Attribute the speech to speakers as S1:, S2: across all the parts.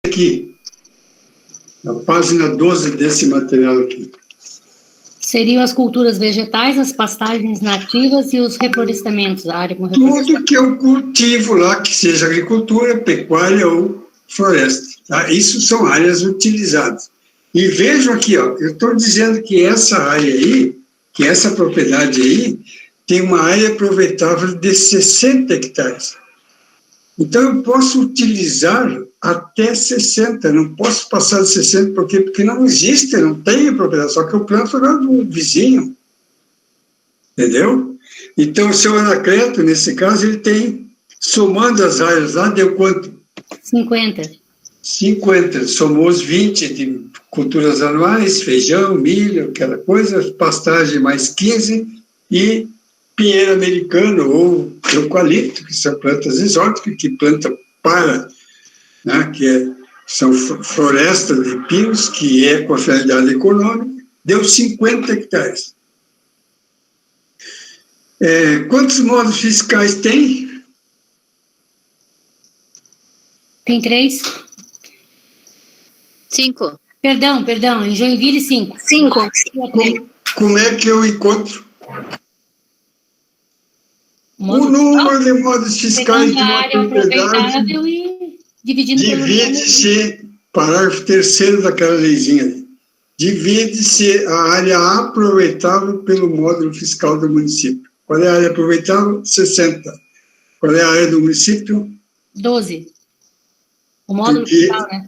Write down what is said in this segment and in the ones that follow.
S1: aqui, na página 12 desse material aqui.
S2: Seriam as culturas vegetais, as pastagens nativas e os reflorestamentos, a área com reflorestamento.
S1: Tudo que eu cultivo lá, que seja agricultura, pecuária ou floresta. Tá? Isso são áreas utilizadas. E vejam aqui, ó, eu estou dizendo que essa área aí, que essa propriedade aí, tem uma área aproveitável de 60 hectares. Então, eu posso utilizar até 60, não posso passar de 60, porque não existe, não tem propriedade, só que eu planto lá do vizinho, entendeu? Então, o seu Anacleto, nesse caso, ele tem, somando as áreas lá, deu quanto?
S2: 50.
S1: 50, somou os 20 de culturas anuais, feijão, milho, aquela coisa, pastagem mais 15 e pinheiro americano ou eucalipto, que são plantas exóticas, que planta para, né, são florestas de pinos, que é com a finalidade econômica, deu 50 hectares. Quantos modos fiscais tem?
S2: Tem 3?
S3: 5.
S2: Perdão, em Joinville, 5.
S3: 5.
S1: Como é que eu encontro o
S2: Modo
S1: número de modos fiscais de
S2: pegando a
S1: uma
S2: área
S1: propriedade?
S2: aproveitável e dividindo pelo
S1: Divide-se, parágrafo 3º daquela leizinha ali, divide-se a área aproveitável pelo módulo fiscal do município. Qual é a área aproveitável? 60. Qual é a área do município?
S2: 12. O módulo fiscal, né?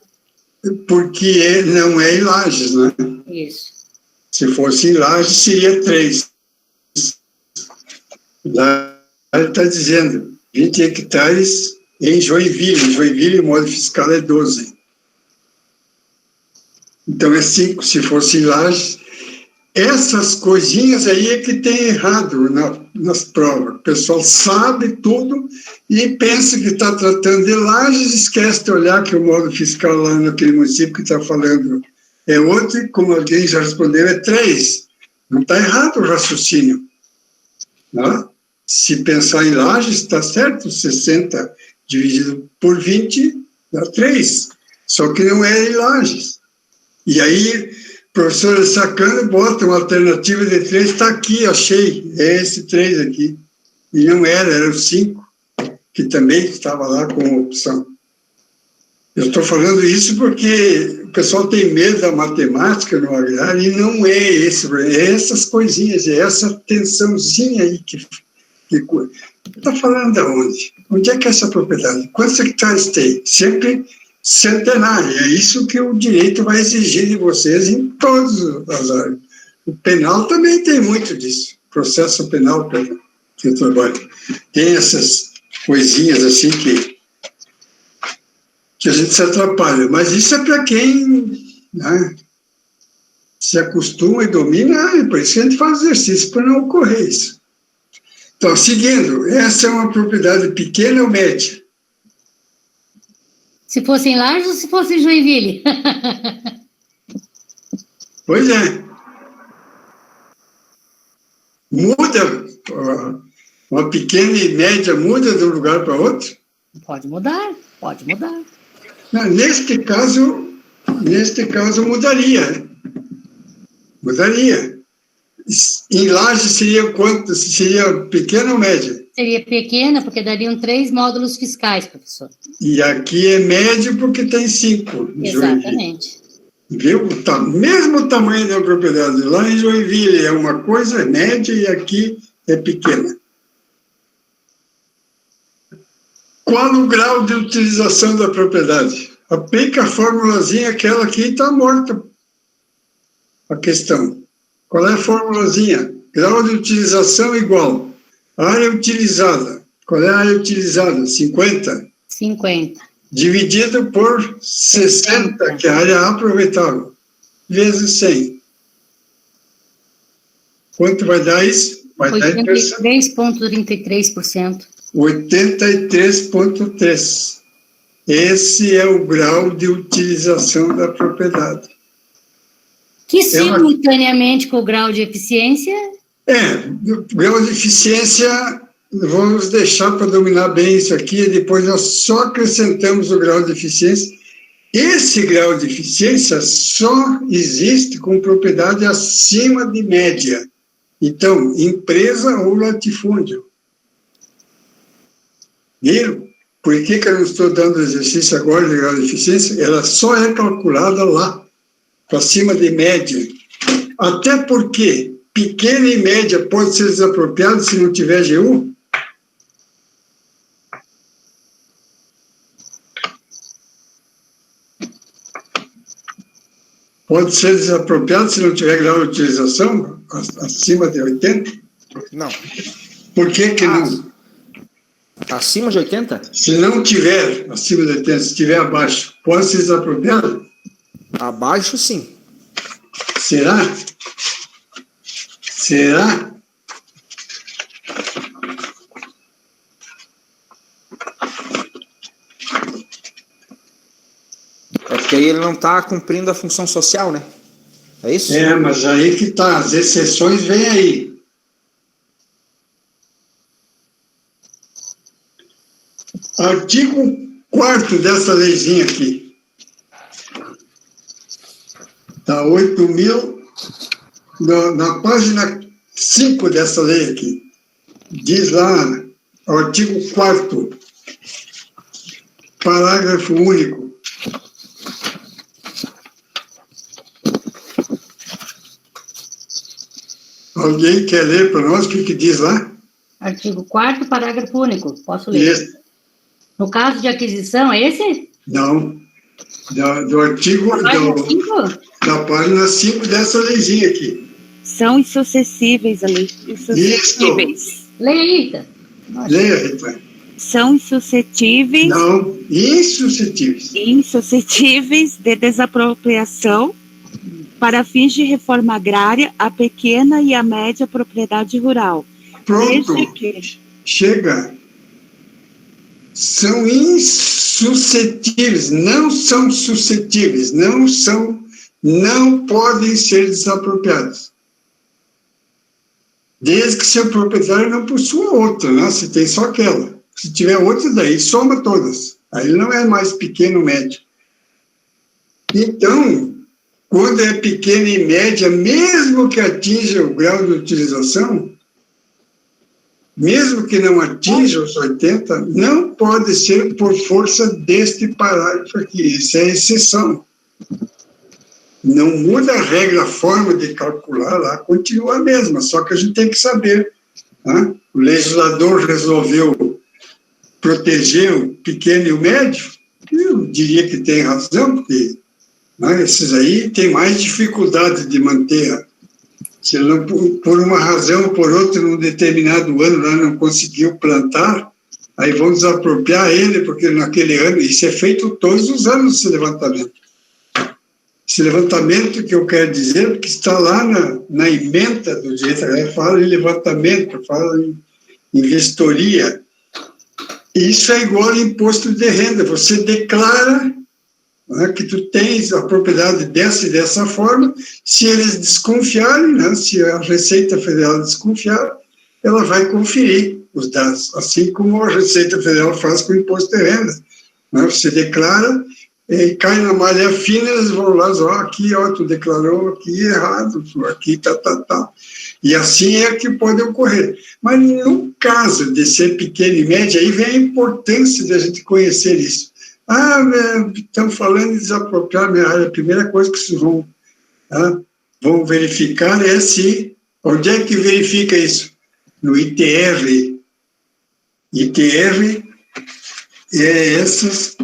S1: Porque não é em Lages, né?
S2: Isso.
S1: Se fosse em Lages, seria 3. Lá ele está dizendo 20 hectares em Joinville. Joinville, o módulo fiscal é 12. Então é 5, se fosse em Lages. Essas coisinhas aí é que tem errado nas provas. O pessoal sabe tudo e pensa que está tratando de Lages, esquece de olhar que o módulo fiscal lá naquele município que está falando é outro, e como alguém já respondeu, é 3. Não está errado o raciocínio. Não? Se pensar em Lages, está certo, 60 dividido por 20 dá 3. Só que não é em Lages. E aí, professora sacana, bota uma alternativa de 3, está aqui, achei, é esse 3 aqui. E não era o 5, que também estava lá como opção. Eu estou falando isso porque o pessoal tem medo da matemática no agrário e não é esse, é essas coisinhas, é essa tensãozinha aí que está falando de onde? Onde é que é essa propriedade? Quantos hectares tem? Sempre centenário. É isso que o direito vai exigir de vocês em todas as áreas. O penal também tem muito disso. Processo penal que eu trabalho. Tem essas coisinhas assim que a gente se atrapalha. Mas isso é para quem, né, se acostuma e domina. É por isso que a gente faz exercício, para não ocorrer isso. Então, seguindo, essa é uma propriedade pequena ou média?
S2: Se fosse em Lages ou se fosse em Joinville?
S1: Pois é. Muda, uma pequena e média muda de um lugar para outro?
S2: Pode mudar.
S1: Não, neste caso mudaria. Mudaria. Em Lages seria quanto? Seria pequena ou média?
S2: Seria pequena, porque dariam 3 módulos fiscais, professor.
S1: E aqui é médio porque tem 5.
S2: Exatamente.
S1: Viu? Mesmo o tamanho da propriedade. Lá em Joinville é uma coisa média e aqui é pequena. Qual o grau de utilização da propriedade? Aplica a formulazinha, aquela aqui está morta. A questão. Qual é a formulazinha? Grau de utilização igual. Área utilizada. Qual é a área utilizada? 50.
S2: 50.
S1: Dividido por 60, que é a área aproveitável. Vezes 100. Quanto vai dar isso? Vai dar
S2: 83,33%.
S1: 83,3%. Esse é o grau de utilização da propriedade.
S2: Que simultaneamente com o grau de eficiência?
S1: O grau de eficiência, vamos deixar para dominar bem isso aqui, e depois nós só acrescentamos o grau de eficiência, Esse grau de eficiência só existe com propriedade acima de média. Então, empresa ou latifúndio. Viram? Por que eu não estou dando exercício agora de grau de eficiência? Ela só é calculada lá, para cima de média. Até porque pequena e média pode ser desapropriado se não tiver GU? Pode ser desapropriado se não tiver grau de utilização acima de 80?
S3: Não.
S1: Por que não?
S3: Acima de 80?
S1: Se não tiver acima de 80, se tiver abaixo, pode ser desapropriado?
S3: Abaixo, sim.
S1: Será? Será?
S3: É porque aí ele não está cumprindo a função social, né? É isso?
S1: É, mas aí que tá, as exceções vêm aí. Artigo 4º dessa leizinha aqui. Está 8.000, na página 5 dessa lei aqui. Diz lá, artigo 4º, parágrafo único. Alguém quer ler para nós o que diz lá?
S2: Artigo 4º, parágrafo único. Posso ler?
S1: Esse.
S2: No caso de aquisição, é esse?
S1: Não. Do artigo... Da página 5 dessa leizinha aqui.
S4: São insucessíveis, a lei. Insuscetíveis.
S2: Leia aí, Rita.
S1: Leia, Rita.
S4: São insuscetíveis...
S1: Não, insuscetíveis.
S4: Insuscetíveis de desapropriação para fins de reforma agrária, a pequena e a média propriedade rural.
S1: Pronto.
S4: Desde que...
S1: Chega. São insuscetíveis, não são suscetíveis, não podem ser desapropriados. Desde que seu proprietário não possua outra, né? Se tem só aquela. Se tiver outra, daí soma todas. Aí ele não é mais pequeno ou médio. Então, quando é pequena e média, mesmo que atinja o grau de utilização, mesmo que não atinja os 80, não pode ser por força deste parágrafo aqui. Isso é exceção. Não muda a regra, a forma de calcular lá, continua a mesma, só que a gente tem que saber. Né? O legislador resolveu proteger o pequeno e o médio, eu diria que tem razão, porque esses aí têm mais dificuldade de manter. Se ele não, por uma razão ou por outra, num determinado ano, lá não conseguiu plantar, aí vão desapropriar ele, porque naquele ano, isso é feito todos os anos, esse levantamento. Esse levantamento que eu quero dizer, que está lá na ementa do direito, fala em levantamento, fala em vistoria. Isso é igual ao imposto de renda, você declara que tu tens a propriedade dessa e dessa forma, se eles desconfiarem, se a Receita Federal desconfiar, ela vai conferir os dados, assim como a Receita Federal faz com o imposto de renda. Você declara, e cai na malha fina, eles vão lá, aqui, tu declarou aqui errado, aqui, tá. E assim é que pode ocorrer. Mas no caso de ser pequeno e médio, aí vem a importância de a gente conhecer isso. Estão falando em desapropriar minha área. A primeira coisa que vocês vão verificar é se... Onde é que verifica isso? No ITR. ITR é essas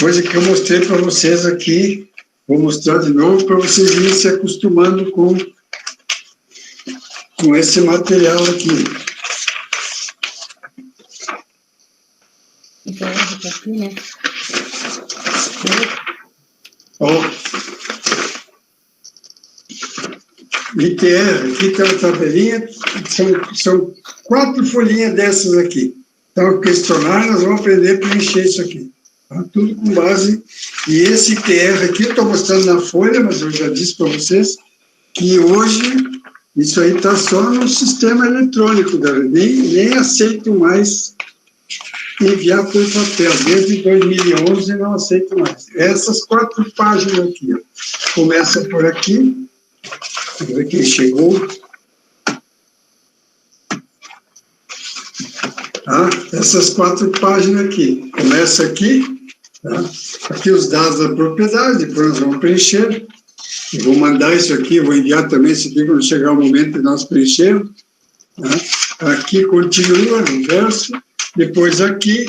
S1: coisas que eu mostrei para vocês aqui. Vou mostrar de novo para vocês irem se acostumando com esse material aqui.
S2: Aqui, né?
S1: ITR, aqui tem uma tabelinha, são 4 folhinhas dessas aqui. Então, questionário, nós vamos aprender a preencher isso aqui. Tá? Tudo com base. E esse ITR aqui, eu estou mostrando na folha, mas eu já disse para vocês que hoje isso aí está só no sistema eletrônico, nem aceito mais enviar por papel. Desde 2011 não aceito mais. Essas 4 páginas aqui, ó. Começa por aqui. Vamos ver quem chegou. Tá? Essas 4 páginas aqui. Começa aqui. Tá? Aqui os dados da propriedade, depois nós vamos preencher. Eu vou mandar isso aqui, vou enviar também, se aqui quando chegar o momento de nós preenchermos. Tá? Aqui continua no verso, depois aqui,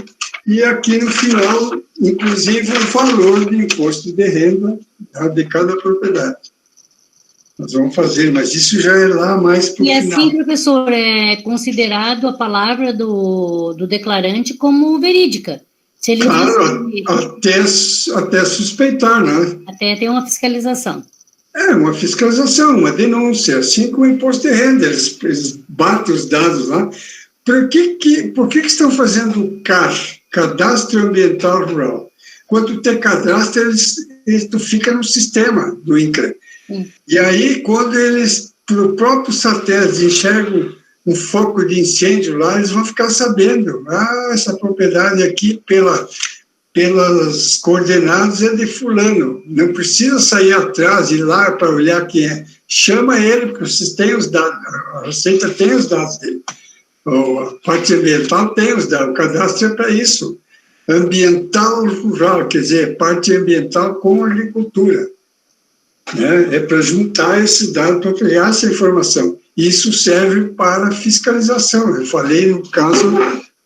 S1: e aqui no final, inclusive, o valor de imposto de renda, tá, de cada propriedade. Nós vamos fazer, mas isso já é lá mais para o final.
S2: E assim, professor, é considerado a palavra do declarante como verídica. Se ele
S1: claro, até suspeitar, né?
S2: Até ter uma fiscalização.
S1: É, uma fiscalização, uma denúncia, assim como o imposto de renda, eles batem os dados lá. Por que estão fazendo o CAR, Cadastro Ambiental Rural? Quando tem cadastro, tu fica no sistema do INCRA. E aí, quando eles, pelo próprio satélite, enxergam um foco de incêndio lá, eles vão ficar sabendo, essa propriedade aqui, pelas coordenadas, é de fulano. Não precisa sair atrás e ir lá para olhar quem é. Chama ele, porque vocês têm os dados, a Receita tem os dados dele. A parte ambiental tem os dados, o cadastro é para isso. Ambiental rural, quer dizer, parte ambiental com agricultura. Né? É para juntar esse dado, para criar essa informação. Isso serve para fiscalização. Eu falei, no caso,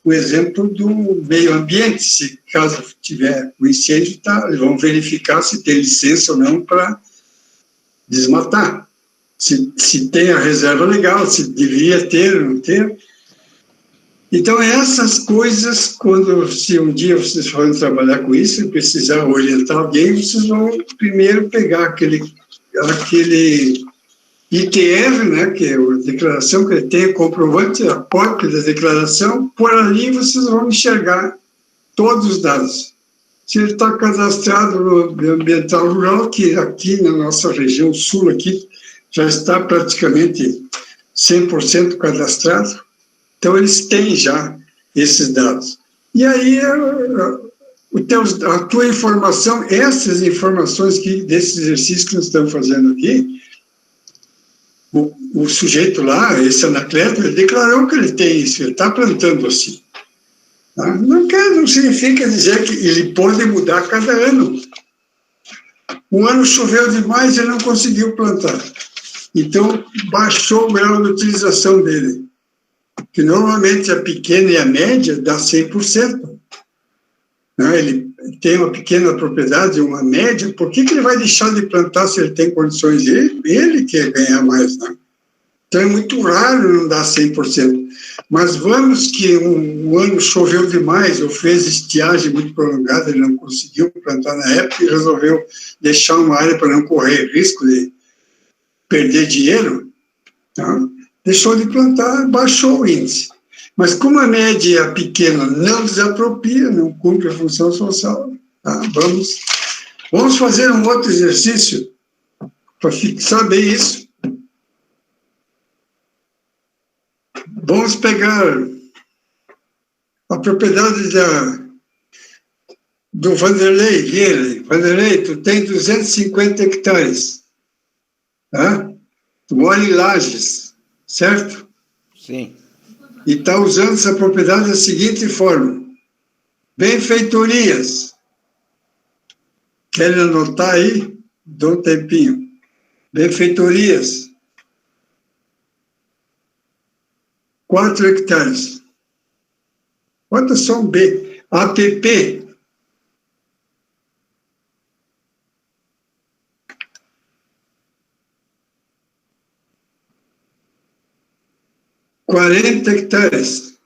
S1: o exemplo do meio ambiente. Se caso tiver o incêndio, eles vão verificar se tem licença ou não para desmatar. Se tem a reserva legal, se deveria ter ou não ter. Então, essas coisas, se um dia vocês forem trabalhar com isso e precisar orientar alguém, vocês vão primeiro pegar aquele ITR, né, que é a declaração que ele tem, comprovante, a cópia da declaração, por ali vocês vão enxergar todos os dados. Se ele está cadastrado no ambiental rural, que aqui na nossa região sul, aqui, já está praticamente 100% cadastrado, então eles têm já esses dados. E aí, a tua informação, essas informações desse exercício que nós estamos fazendo aqui, o sujeito lá, esse Anacleto, ele declarou que ele tem isso, ele está plantando assim. Tá? Não significa dizer que ele pode mudar cada ano. Um ano choveu demais e ele não conseguiu plantar. Então, baixou o grau de utilização dele. Que normalmente a pequena e a média dá 100%. Né? Ele tem uma pequena propriedade, uma média, por que ele vai deixar de plantar se ele tem condições? Ele quer ganhar mais, né? Então é muito raro não dar 100%. Mas vamos que um ano choveu demais, ou fez estiagem muito prolongada, ele não conseguiu plantar na época e resolveu deixar uma área para não correr risco de perder dinheiro, tá? Deixou de plantar, baixou o índice. Mas como a média e a pequena não desapropria, não cumpre a função social, tá? Vamos fazer um outro exercício para fixar bem isso. Vamos pegar a propriedade do Vanderlei Vieira. Vanderlei, tu tem 250 hectares. Tá? Tu mora em Lages, certo?
S3: Sim.
S1: E está usando essa propriedade da seguinte forma: benfeitorias. Querem anotar aí? Dá um tempinho. Benfeitorias. 4 hectares. Bota só um B. APP. $40 hectares.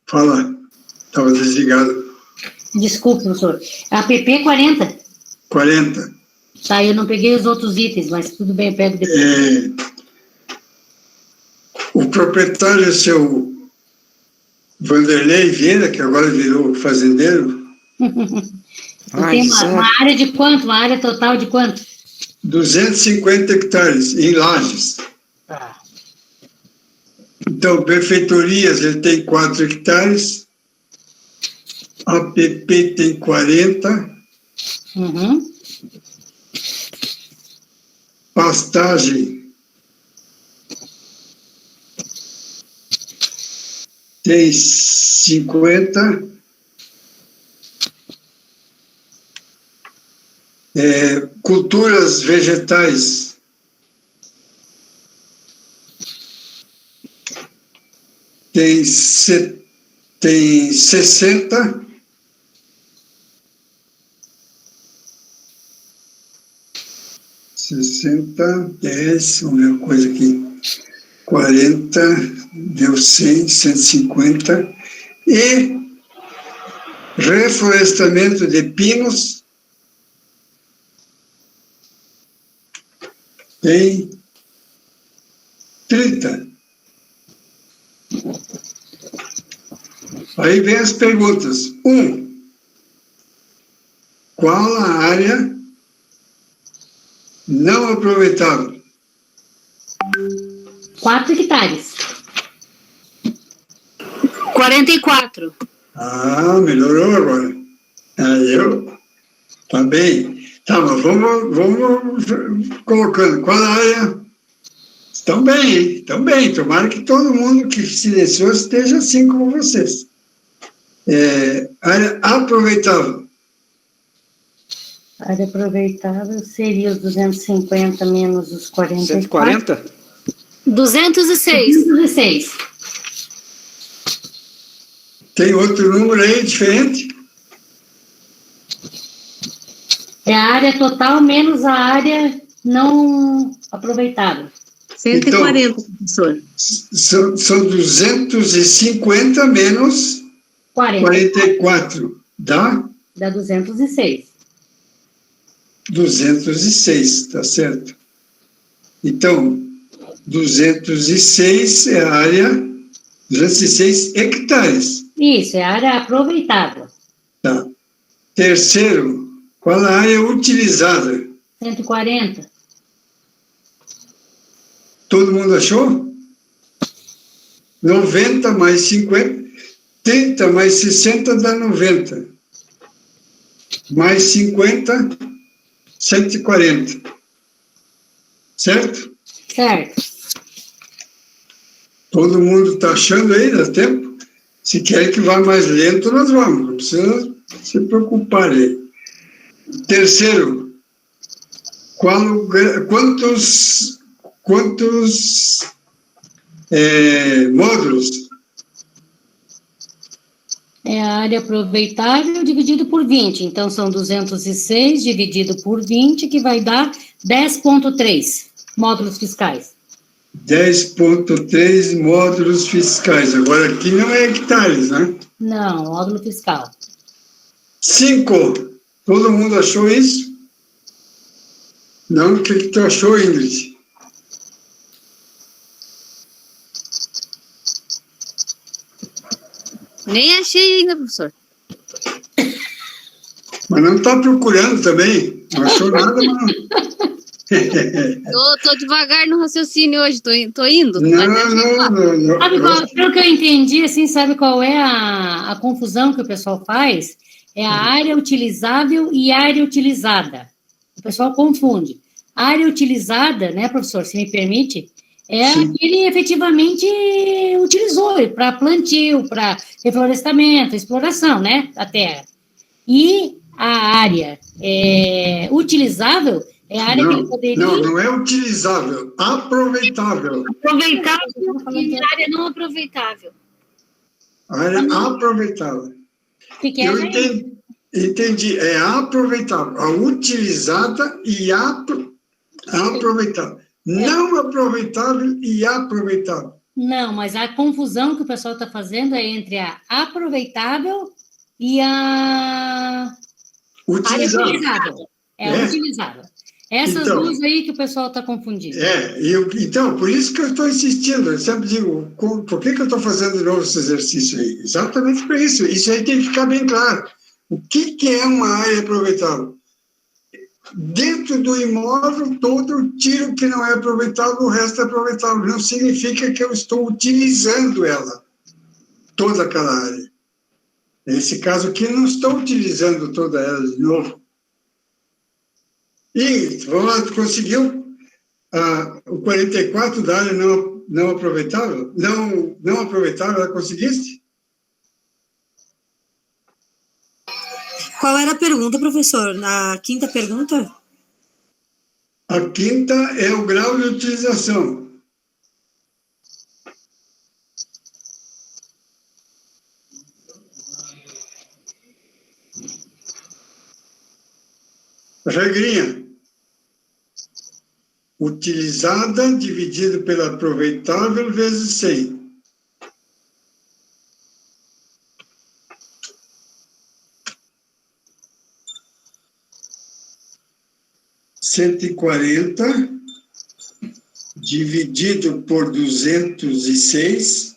S1: Fala, estava desligado.
S2: Desculpe, professor. APP 40?
S1: 40.
S2: Tá, eu não peguei os outros itens, mas tudo bem, eu pego depois.
S1: O proprietário é seu Vanderlei Vieira, que agora virou fazendeiro.
S2: Tem uma área de quanto? Uma área total de quanto?
S1: 250 hectares em Lages.
S2: Tá.
S1: Então, benfeitorias, ele tem 4 hectares, APP tem 40,
S2: Uhum.
S1: pastagem tem 50, culturas vegetais tem 60, vamos ver uma coisa aqui, 40, deu 100, 150, e reflorestamento de pinos tem 30. Aí vem as perguntas. 1. Qual a área não aproveitável?
S2: 4 hectares.
S4: 44.
S1: Ah, melhorou agora. Tá bem. Tá, mas vamos colocando. Qual a área? Estão bem, hein? Estão bem. Tomara que todo mundo que silenciou esteja assim como vocês. Área aproveitável.
S2: A área aproveitável seria os 250 menos os 44.
S3: 140?
S2: 206. 206.
S1: Tem outro número aí diferente?
S2: É a área total menos a área não aproveitável.
S4: 140,
S1: então,
S4: professor.
S1: São 250 menos 44. Dá?
S2: Dá 206.
S1: 206, tá certo. Então, 206 é a área, 206 hectares.
S2: Isso, é a área aproveitável.
S1: Tá. Terceiro, qual a área utilizada?
S2: 140.
S1: Todo mundo achou? 90 mais 50, 30 mais 60 dá 90. Mais 50, 140. Certo?
S2: Certo.
S1: Todo mundo está achando aí, dá tempo? Se quer que vá mais lento, nós vamos. Não precisa se preocupar aí. Terceiro, quantos módulos?
S2: É a área aproveitável dividido por 20. Então, são 206 dividido por 20, que vai dar 10,3 módulos fiscais.
S1: 10,3 módulos fiscais. Agora, aqui não é hectares, né?
S2: Não, módulo fiscal.
S1: 5. Todo mundo achou isso? Não, o que tu achou, Ingrid?
S5: Nem achei ainda, professor.
S1: Mas não está procurando também. Não achou nada, mas não.
S5: Tô devagar no raciocínio hoje, tô indo.
S1: Não.
S2: Sabe pelo que eu entendi, assim, sabe qual é a confusão que o pessoal faz? É a área utilizável e área utilizada. O pessoal confunde. A área utilizada, né, professor, se me permite, é
S1: Sim.
S2: que ele efetivamente utilizou para plantio, para reflorestamento, exploração, né, da terra. E a área utilizável é a área que ele poderia...
S5: Uhum.
S1: Não é utilizável, aproveitável.
S5: Aproveitável e área não aproveitável.
S1: Área aproveitável.
S2: O que é,
S1: Eu
S2: gente?
S1: entendi. É aproveitável. A utilizada e aproveitável. Não aproveitável e aproveitável.
S2: Não, mas a confusão que o pessoal está fazendo é entre a aproveitável e a área utilizável. Utilizável. Essas duas aí que o pessoal está confundindo.
S1: Então, por isso que eu estou insistindo. Eu sempre digo, por que eu estou fazendo de novo esse exercício aí? Exatamente por isso. Isso aí tem que ficar bem claro. O que é uma área aproveitável? dentro do imóvel todo, tiro o que não é aproveitável, o resto é aproveitável. Não significa que eu estou utilizando ela, toda aquela área. Nesse caso aqui, não estou utilizando toda ela de novo. E, vamos lá, tu conseguiu o 44 da área não aproveitável? Não aproveitável, ela conseguiste?
S6: Qual era a pergunta, professor? Na quinta pergunta?
S1: A quinta é o grau de utilização. Regrinha. Utilizada dividido pela aproveitável vezes 100. Cento e 40 dividido por 206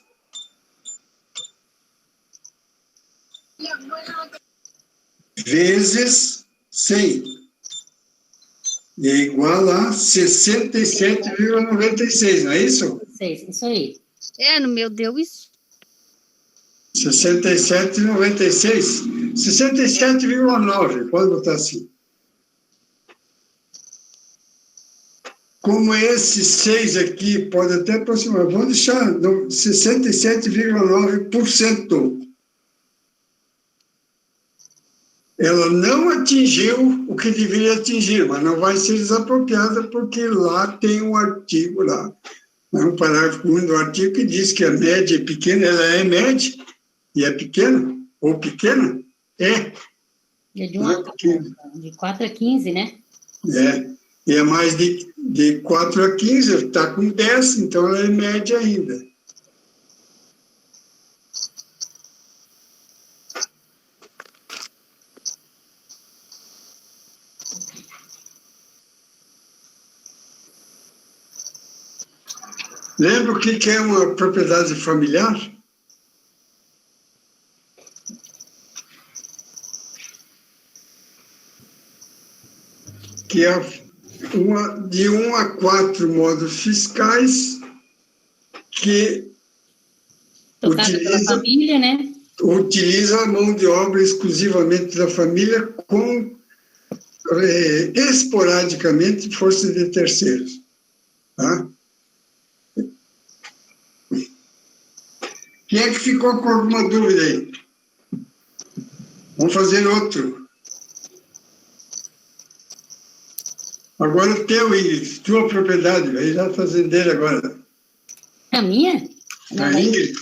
S1: vezes 100 é igual a 67,96, não é isso?
S2: Isso aí.
S5: No meu deu isso.
S1: 67,96. 67,9, pode botar assim. Como esse 6 aqui pode até aproximar, vamos deixar 67,9%. Ela não atingiu o que deveria atingir, mas não vai ser desapropriada porque lá tem um artigo lá, um parágrafo 1 do artigo que diz que a média é pequena, ela é média e é pequena, ou pequena,
S2: É de 4 a 15, né?
S1: E é mais de 4 a 15, está com 10, então ela é média ainda. Lembra o que é uma propriedade familiar? Que é de 1 a 4 modos fiscais que
S2: pela família, né?
S1: Utiliza a mão de obra exclusivamente da família com esporadicamente força de terceiros. Tá? Quem é que ficou com alguma dúvida aí? Vamos fazer outro. Agora o teu, Ingrid, tua propriedade, vai já fazendeira agora.
S2: A minha?
S1: A Ingrid.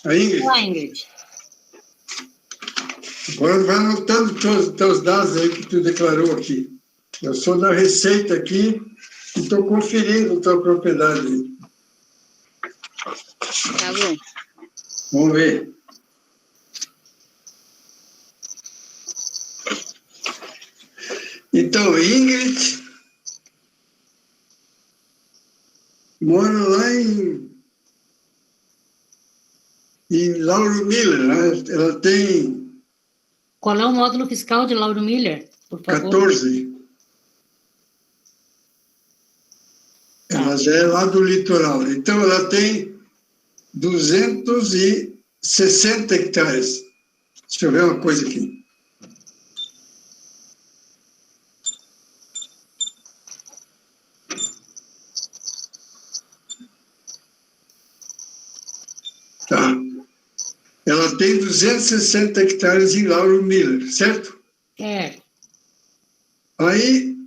S1: A Ingrid.
S2: Olá, Ingrid.
S1: Agora vai anotando todos os teus dados aí que tu declarou aqui. Eu sou da Receita aqui e estou conferindo a tua propriedade aí.
S5: Tá bom.
S1: Vamos ver. Então, Ingrid mora lá em Lauro Miller, né? Ela tem...
S2: Qual é o módulo fiscal de Lauro Miller, por favor?
S1: 14. Ela já é lá do litoral. Então, ela tem 260 hectares. Deixa eu ver uma coisa aqui. Tá. Ela tem 260 hectares em Lauro Miller, certo?
S2: É.
S1: Aí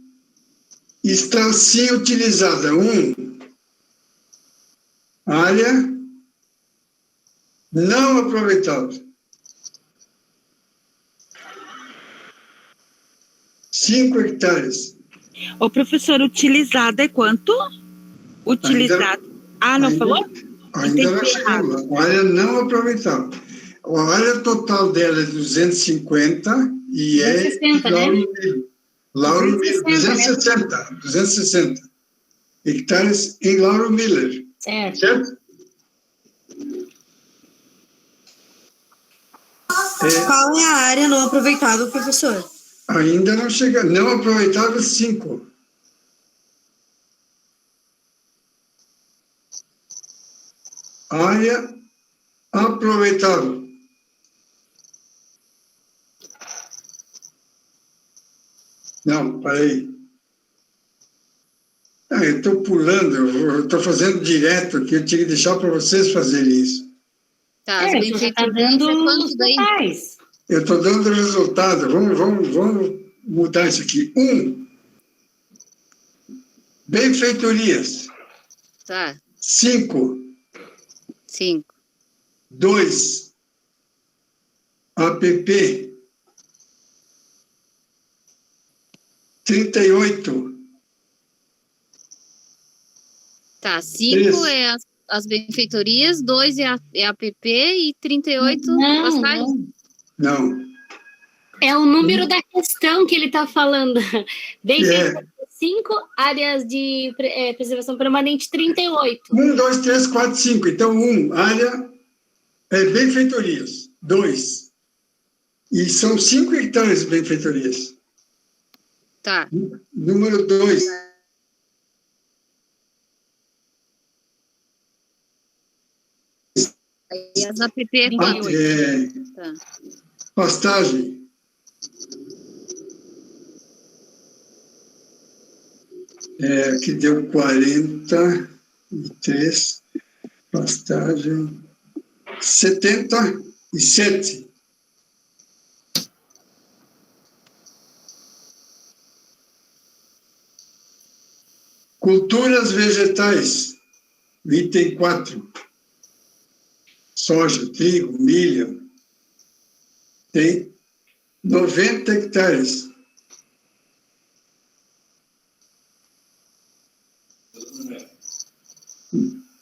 S1: está assim utilizada área não aproveitável. 5 hectares.
S4: Ô, professor, utilizada é quanto? Utilizada. Não falou?
S1: Ainda não chegou. A área não aproveitável. A área total dela é 250 e
S2: 260,
S1: Lauro
S2: né?
S1: Miller. Lauro Miller, 260 hectares em Lauro Miller.
S2: Certo.
S6: Qual é a área não aproveitável, professor?
S1: Ainda não chega. Não aproveitável, 5. Área aproveitável. Não, peraí. Eu estou pulando, eu estou fazendo direto aqui, eu tinha que deixar para vocês fazerem isso.
S5: Tá, as
S2: Tu já está
S5: benfeitorias
S2: dando
S5: é
S2: os
S5: quanto daí?
S2: totais.
S1: Eu estou dando o resultado. Vamos mudar isso aqui. 1. Benfeitorias.
S5: Tá,
S1: 5.
S5: 5.
S1: 2. APP. 38.
S5: Tá, 5
S1: Isso.
S5: é as benfeitorias, 2 é a APP e 38
S2: Não,
S5: passagens.
S2: não.
S1: Não.
S7: É o número da questão que ele está falando. Bem
S1: É.
S7: feito. 5 áreas de preservação permanente, 38.
S1: 1, 2, 3, 4, 5. Então, 1, área benfeitorias. 2. E são 5 hectares de benfeitorias.
S5: Tá,
S1: Número 2.
S5: aí as APP é quanto? Tá.
S1: Pastagem. Que deu 43. Pastagem. 77. Culturas vegetais. Item 4. Soja, trigo, milho. Tem 90 hectares.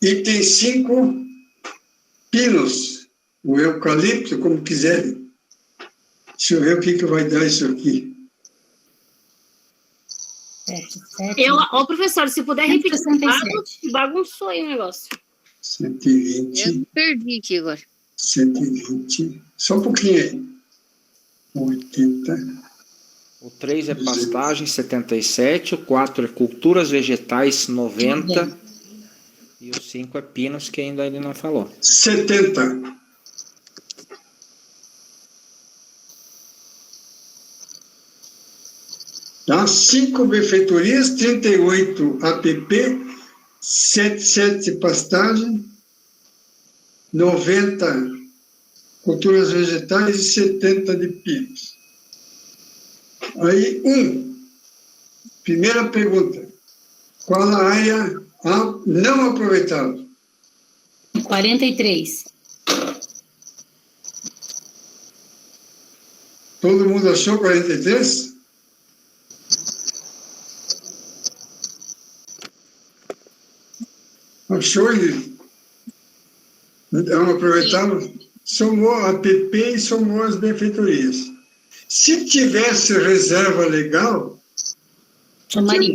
S1: Item 5, pinos, o eucalipto, como quiserem. Deixa eu ver o que vai dar isso aqui.
S2: 7, 7.
S7: Ô, professor, se puder repetir,
S2: 167.
S7: bagunçou aí o negócio.
S1: 120,
S5: Eu perdi aqui agora.
S1: 120, só um pouquinho aí. 80.
S3: O 3 é pastagem, 77. O 4 é culturas vegetais, 90. E o 5 é pinos, que ainda ele não falou.
S1: 70. Tá? 5 benfeitorias, 38 APP, 77 pastagem, 90 culturas vegetais e 70 de pinos. Aí, primeira pergunta. Qual a área não aproveitável?
S2: 43.
S1: Todo mundo achou 43? Achou, ele? Não aproveitável? Somou a APP e somou as benfeitorias. Se tivesse reserva legal,
S2: Somaria.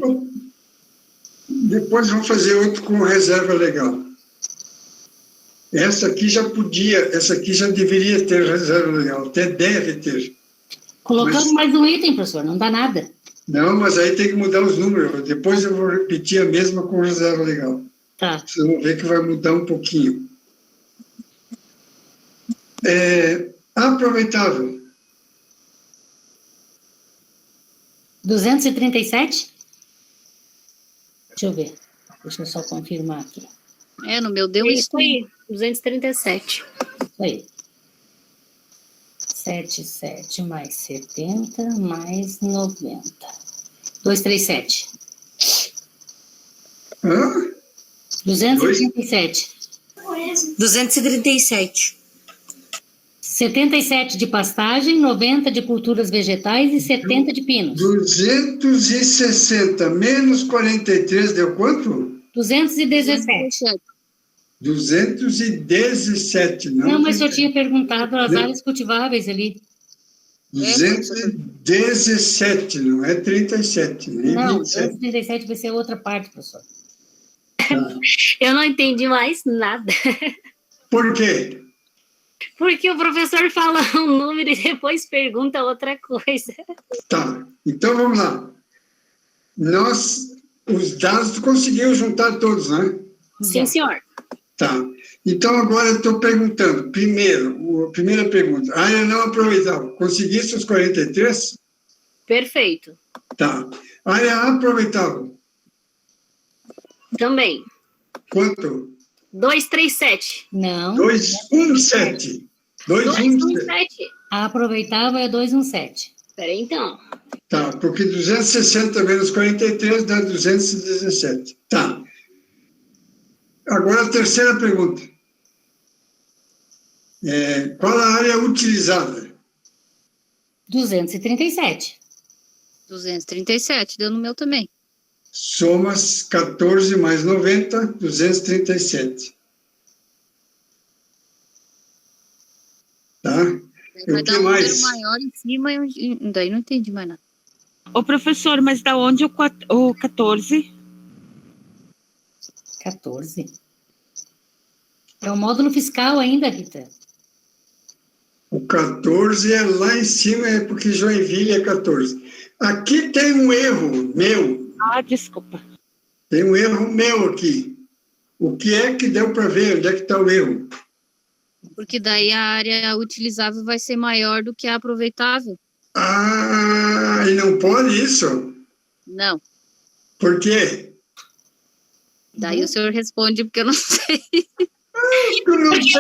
S1: depois vamos fazer outro com reserva legal. Essa aqui já deveria ter reserva legal, até deve ter.
S2: Colocando mais um item, professor, não dá nada.
S1: Não, mas aí tem que mudar os números. Depois eu vou repetir a mesma com reserva legal.
S2: Tá.
S1: Vocês vão ver que vai mudar um pouquinho. Aproveitável.
S2: 237? Deixa eu ver. Deixa eu só confirmar aqui.
S5: No meu deu isso.
S7: Isso aí, 237.
S2: Isso aí. 7 mais 70 mais 90. 237.
S1: Hã?
S2: 237.
S6: 237.
S2: 77 de pastagem, 90 de culturas vegetais e 70 de pinos.
S1: 260 menos 43 deu quanto?
S2: 217.
S1: 217, não?
S2: Não, mas eu tinha perguntado as áreas cultiváveis ali.
S1: 217, não é 37, nem
S2: Não,
S1: 27.
S2: 237 vai ser outra parte, professor.
S7: Eu não entendi mais nada.
S1: Por quê?
S7: Porque o professor fala um número e depois pergunta outra coisa.
S1: Tá, então vamos lá. Os dados, tu conseguiu juntar todos, né?
S7: Sim, senhor.
S1: Tá. Então, agora eu estou perguntando, a primeira pergunta, área não aproveitável, conseguiste os 43?
S7: Perfeito.
S1: Tá. Área aproveitável,
S7: Também.
S1: quanto?
S7: 237.
S2: Não.
S1: 217. 217.
S7: 217.
S2: A aproveitável é 217.
S7: Peraí, então.
S1: Tá, porque 260 menos 43 dá 217. Tá. Agora a terceira pergunta. Qual a área utilizada?
S2: 237.
S5: 237, deu no meu também.
S1: Somas 14 mais 90, 237. Tá?
S5: Vai
S1: O
S5: dar
S1: que
S5: um número
S1: mais?
S5: maior em cima e daí não entendi mais nada.
S4: Ô, professor, mas da onde o 14?
S2: 14. É o módulo fiscal ainda, Rita.
S1: O 14 é lá em cima, é porque Joinville é 14. Aqui tem um erro meu.
S4: Ah, desculpa.
S1: Tem um erro meu aqui. O que é que deu para ver? Onde é que está o erro?
S5: Porque daí a área utilizável vai ser maior do que a aproveitável.
S1: Ah, e não pode isso?
S5: Não.
S1: Por quê?
S5: Daí o senhor responde porque eu não sei.
S1: Eu não sei.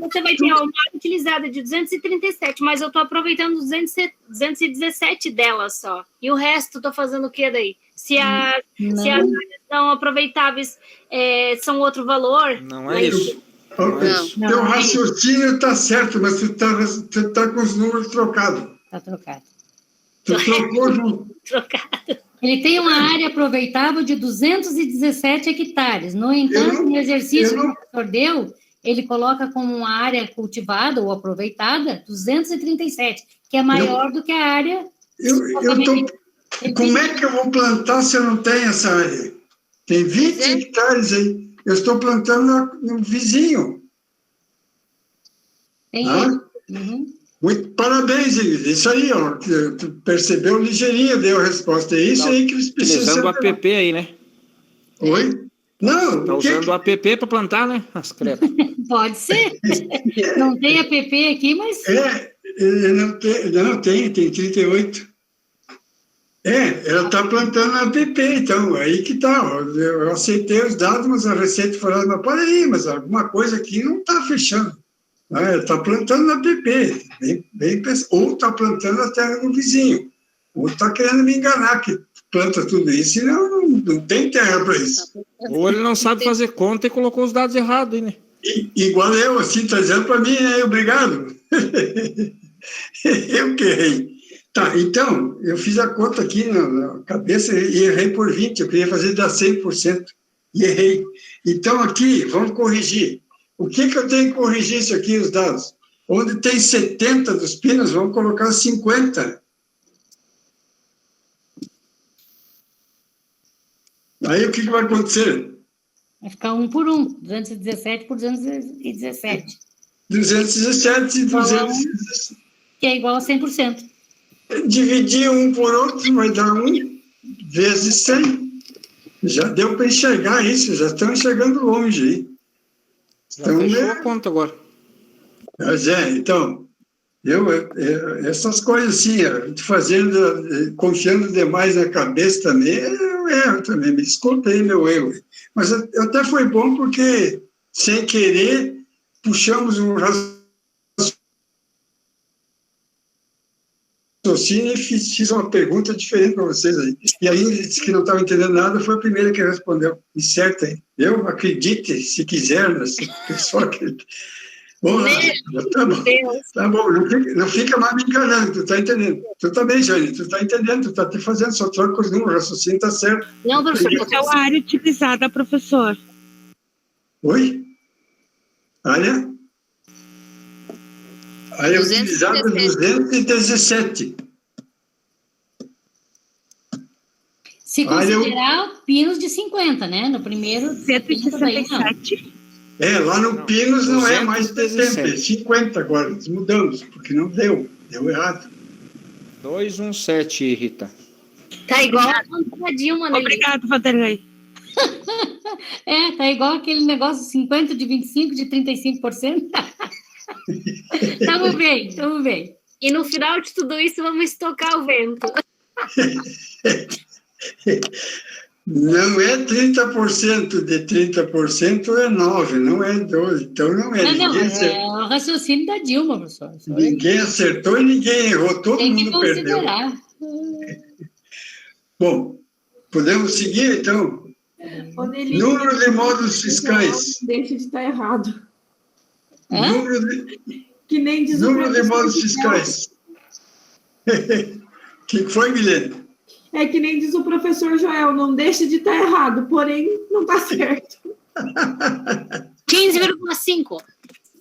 S7: Você vai ter uma área utilizada de 237, mas eu estou aproveitando 217 delas só. E o resto, estou fazendo o que daí? Se as áreas não aproveitáveis são outro valor...
S3: Não é isso.
S5: Não.
S1: Teu raciocínio está certo, mas tu tá com os números trocados.
S2: Está trocado.
S1: Tu trocou junto.
S7: Trocado.
S2: Ele tem uma área aproveitável de 217 hectares. No entanto, no exercício que o professor deu, ele coloca como uma área cultivada ou aproveitada 237, que é maior do que a área.
S1: Como é que eu vou plantar se eu não tenho essa área? Tem 20 hectares aí. Eu estou plantando no vizinho.
S2: Tem
S1: Ah?
S2: Uhum.
S1: Muito parabéns, Ingrid. Isso aí, ó. Tu percebeu ligeirinho, deu a resposta. É isso aí que eles precisam.
S3: Utilizando o app aí, né?
S1: Oi? Não,
S3: Tá usando o app para plantar, né? As credas.
S2: Pode ser. Não tem app aqui, mas...
S1: Não tem 38. Ela está plantando a app, então, aí que tá. Eu aceitei os dados, mas a Receita falou, mas peraí, mas alguma coisa aqui não está fechando. Está plantando na app, ou está plantando a terra do vizinho, ou está querendo me enganar que planta tudo isso, e não tem terra para isso.
S3: Ou ele não sabe fazer conta e colocou os dados errados aí, né?
S1: Igual eu, assim, está dizendo para mim, obrigado. Eu que errei. Tá, então, eu fiz a conta aqui na cabeça e errei por 20, eu queria fazer dar 100%, e errei. Então, aqui, vamos corrigir. O que eu tenho que corrigir isso aqui, os dados? Onde tem 70 dos pinos, vamos colocar 50. Aí o que vai acontecer?
S2: Vai ficar 1 por 1, 217 por 217.
S1: 217 e 217.
S2: Que é igual a 100%.
S1: Dividir um por outro vai dar 1 vezes 100. Já deu para enxergar isso, já estão enxergando longe aí.
S3: Já
S1: Então,
S3: fechou a conta agora.
S1: Mas então, essas coisas assim, a gente fazendo, confiando demais na cabeça também, eu erro também, me desculpe aí meu erro. Mas até foi bom porque, sem querer, puxamos um raciocínio e fiz uma pergunta diferente para vocês aí. E aí ele disse que não estava entendendo nada, foi a primeira que respondeu. E certo, hein? Eu acredite, se quiser, se o pessoal acredita. Bom, tá bom, não fica mais me enganando, tu está entendendo. Tu também, Jane, tu está entendendo, tu está te fazendo, só troca os números, o raciocínio está certo.
S7: Não, professor.
S4: Qual a área utilizada, professor?
S1: Oi? Área? Área utilizada 217.
S2: Se considerar pinos de 50, né? No primeiro...
S4: 167.
S1: Lá no Pinos não é mais 70, é
S3: 217.
S1: 50 agora. Nós mudamos, porque não deu errado.
S3: 217, Rita.
S7: Tá igual a Dilma, né?
S4: Obrigado, Vanderlei.
S2: Tá igual aquele negócio 50 de 25 de 35%. Tamo bem.
S7: E no final de tudo isso, vamos estocar o vento.
S1: Não é 30%, de 30% é 9, não é 12. Então não é.
S2: Não, é o raciocínio da Dilma, professor.
S1: Ninguém acertou e ninguém errou, todo
S2: Tem que
S1: mundo perdeu.
S2: considerar.
S1: Bom, podemos seguir então? Número de módulos fiscais.
S8: Deixa de estar errado.
S1: Número de,
S8: Que nem diz
S1: número
S8: o
S1: de
S8: professor
S1: módulos
S8: Joel.
S1: fiscais. O que foi, Milene?
S8: É que nem diz o professor Joel, não deixa de estar errado, porém não está certo.
S7: 15,5.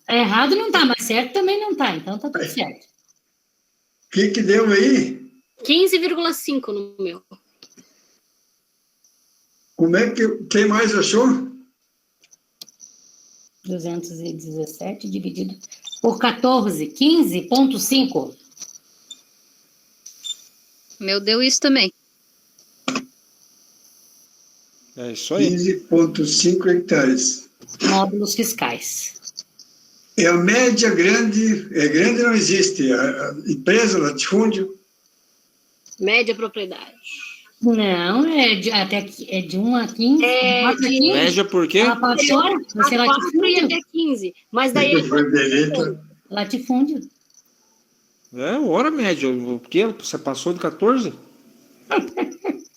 S2: Errado não tá, mas certo também não tá. Então tá tudo certo.
S1: O que deu aí?
S7: 15,5 no meu.
S1: Como é que... Quem mais achou?
S2: 217 dividido por 14, 15,5.
S5: Meu deu isso também.
S3: É isso aí.
S1: 15,5 hectares.
S2: Módulos fiscais.
S1: É a média grande, grande não existe, a empresa, latifúndio,
S7: Média propriedade.
S2: Não, é de 1 a 15.
S7: É,
S2: 4 a 15.
S3: Média por quê?
S2: Ela passou, você
S7: A 4 e
S2: latifúndio.
S7: até 15. Mas daí
S1: Vanderlei.
S2: Latifúndio.
S3: Hora média. O quê? Você passou de 14?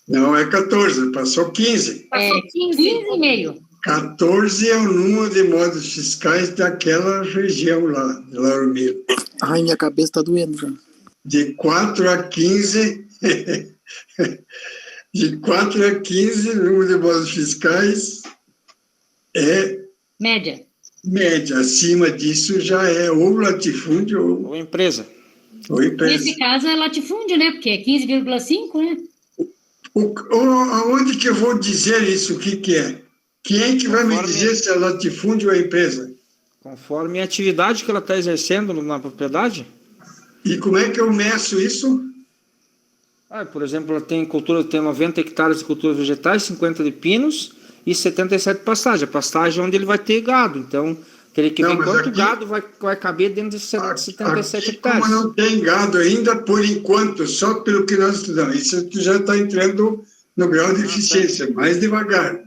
S1: Não é 14, passou 15.
S7: passou 15.
S2: 15,5.
S1: 14 é o número de módulos fiscais daquela região lá, de Lauro Miller.
S9: Ai, minha cabeça tá doendo já.
S1: De 4 a 15, de 4 a 15, o número de módulos fiscais é
S2: Média.
S1: média. Acima disso já é ou latifúndio
S3: Ou empresa?
S1: ou empresa.
S2: Nesse caso é latifúndio, né? Porque é 15,5, né?
S1: Aonde que eu vou dizer isso? O que é? Quem é que vai me dizer se é latifúndio ou empresa?
S3: Conforme a atividade que ela está exercendo na propriedade?
S1: E como é que eu meço isso?
S3: Por exemplo, ela tem 90 hectares de culturas vegetais, 50 de pinos e 77 de pastagem. A pastagem é onde ele vai ter gado. Então, teria que ver quanto gado vai caber dentro desses 77 hectares.
S1: Como não tem gado ainda, por enquanto, só pelo que nós estudamos, isso tu já está entrando no grau de eficiência, mais devagar.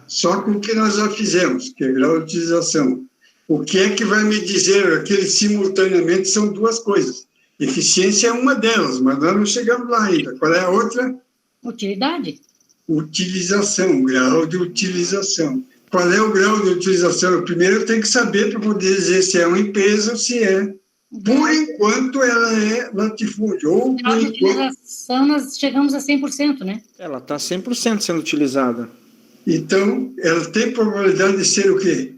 S1: Só com o que nós já fizemos, que é grau de utilização. O que é que vai me dizer? Aquele simultaneamente são duas coisas. Eficiência é uma delas, mas nós não chegamos lá ainda. Qual é a outra?
S2: Utilidade.
S1: Utilização, grau de utilização. Qual é o grau de utilização? Primeiro eu tenho que saber para poder dizer se é uma empresa ou se é. Por enquanto ela é latifúndio. Ou por
S2: Grau de
S1: enquanto...
S2: utilização nós chegamos a 100%, né?
S3: Ela está 100% sendo utilizada.
S1: Então, ela tem probabilidade de ser o quê?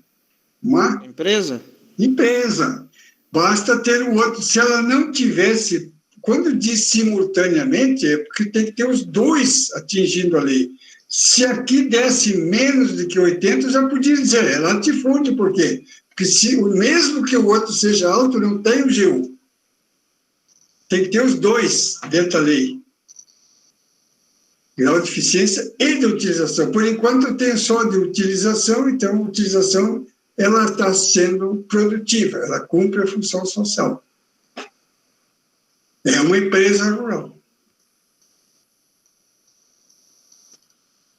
S1: Uma
S3: empresa?
S1: Empresa. Basta ter o outro. Se ela não tivesse, quando diz simultaneamente, é porque tem que ter os dois atingindo a lei. Se aqui desse menos do que 80, eu já podia dizer, é latifúndio, por quê? Porque mesmo que o outro seja alto, não tem o GU. Tem que ter os dois dentro da lei. Grau de eficiência e de utilização. Por enquanto, eu tenho só de utilização, então a utilização ela está sendo produtiva, ela cumpre a função social. É uma empresa rural.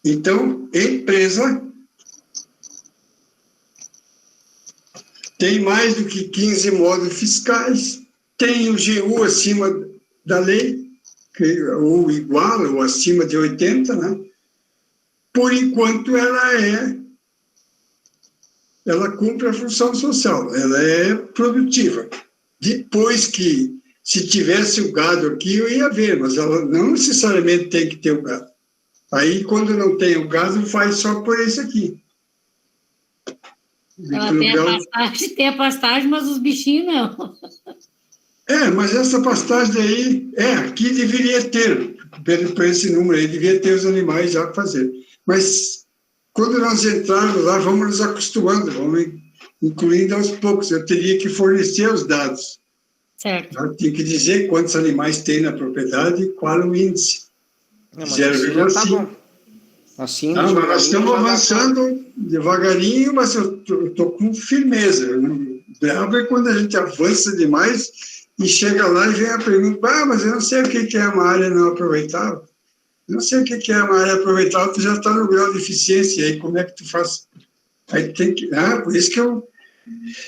S1: Então, empresa tem mais do que 15 módulos fiscais, tem o GU acima da lei, ou igual, ou acima de 80, né? Por enquanto, ela cumpre a função social, ela é produtiva. Depois que, se tivesse o gado aqui, eu ia ver, mas ela não necessariamente tem que ter o gado. Aí, quando não tem o gado, faz só por esse aqui.
S2: Ela tem a pastagem, mas os bichinhos não.
S1: Mas essa pastagem daí, aqui deveria ter, por esse número aí, deveria ter os animais já para fazer. Mas quando nós entrarmos lá, vamos nos acostumando, vamos incluindo aos poucos. Eu teria que fornecer os dados.
S2: Certo.
S1: Eu tinha que dizer quantos animais tem na propriedade e qual o índice.
S3: Não, mas assim já tá
S1: 0,5.
S3: bom. Assim,
S1: Não, mas nós estamos
S3: já dá
S1: avançando devagarinho, mas eu estou com firmeza. Bravo é quando a gente avança demais e chega lá e vem a pergunta, mas eu não sei o que é uma área não aproveitável. Eu não sei o que é uma área aproveitável, tu já está no grau de eficiência, aí como é que tu faz? Aí tem que... por isso que eu...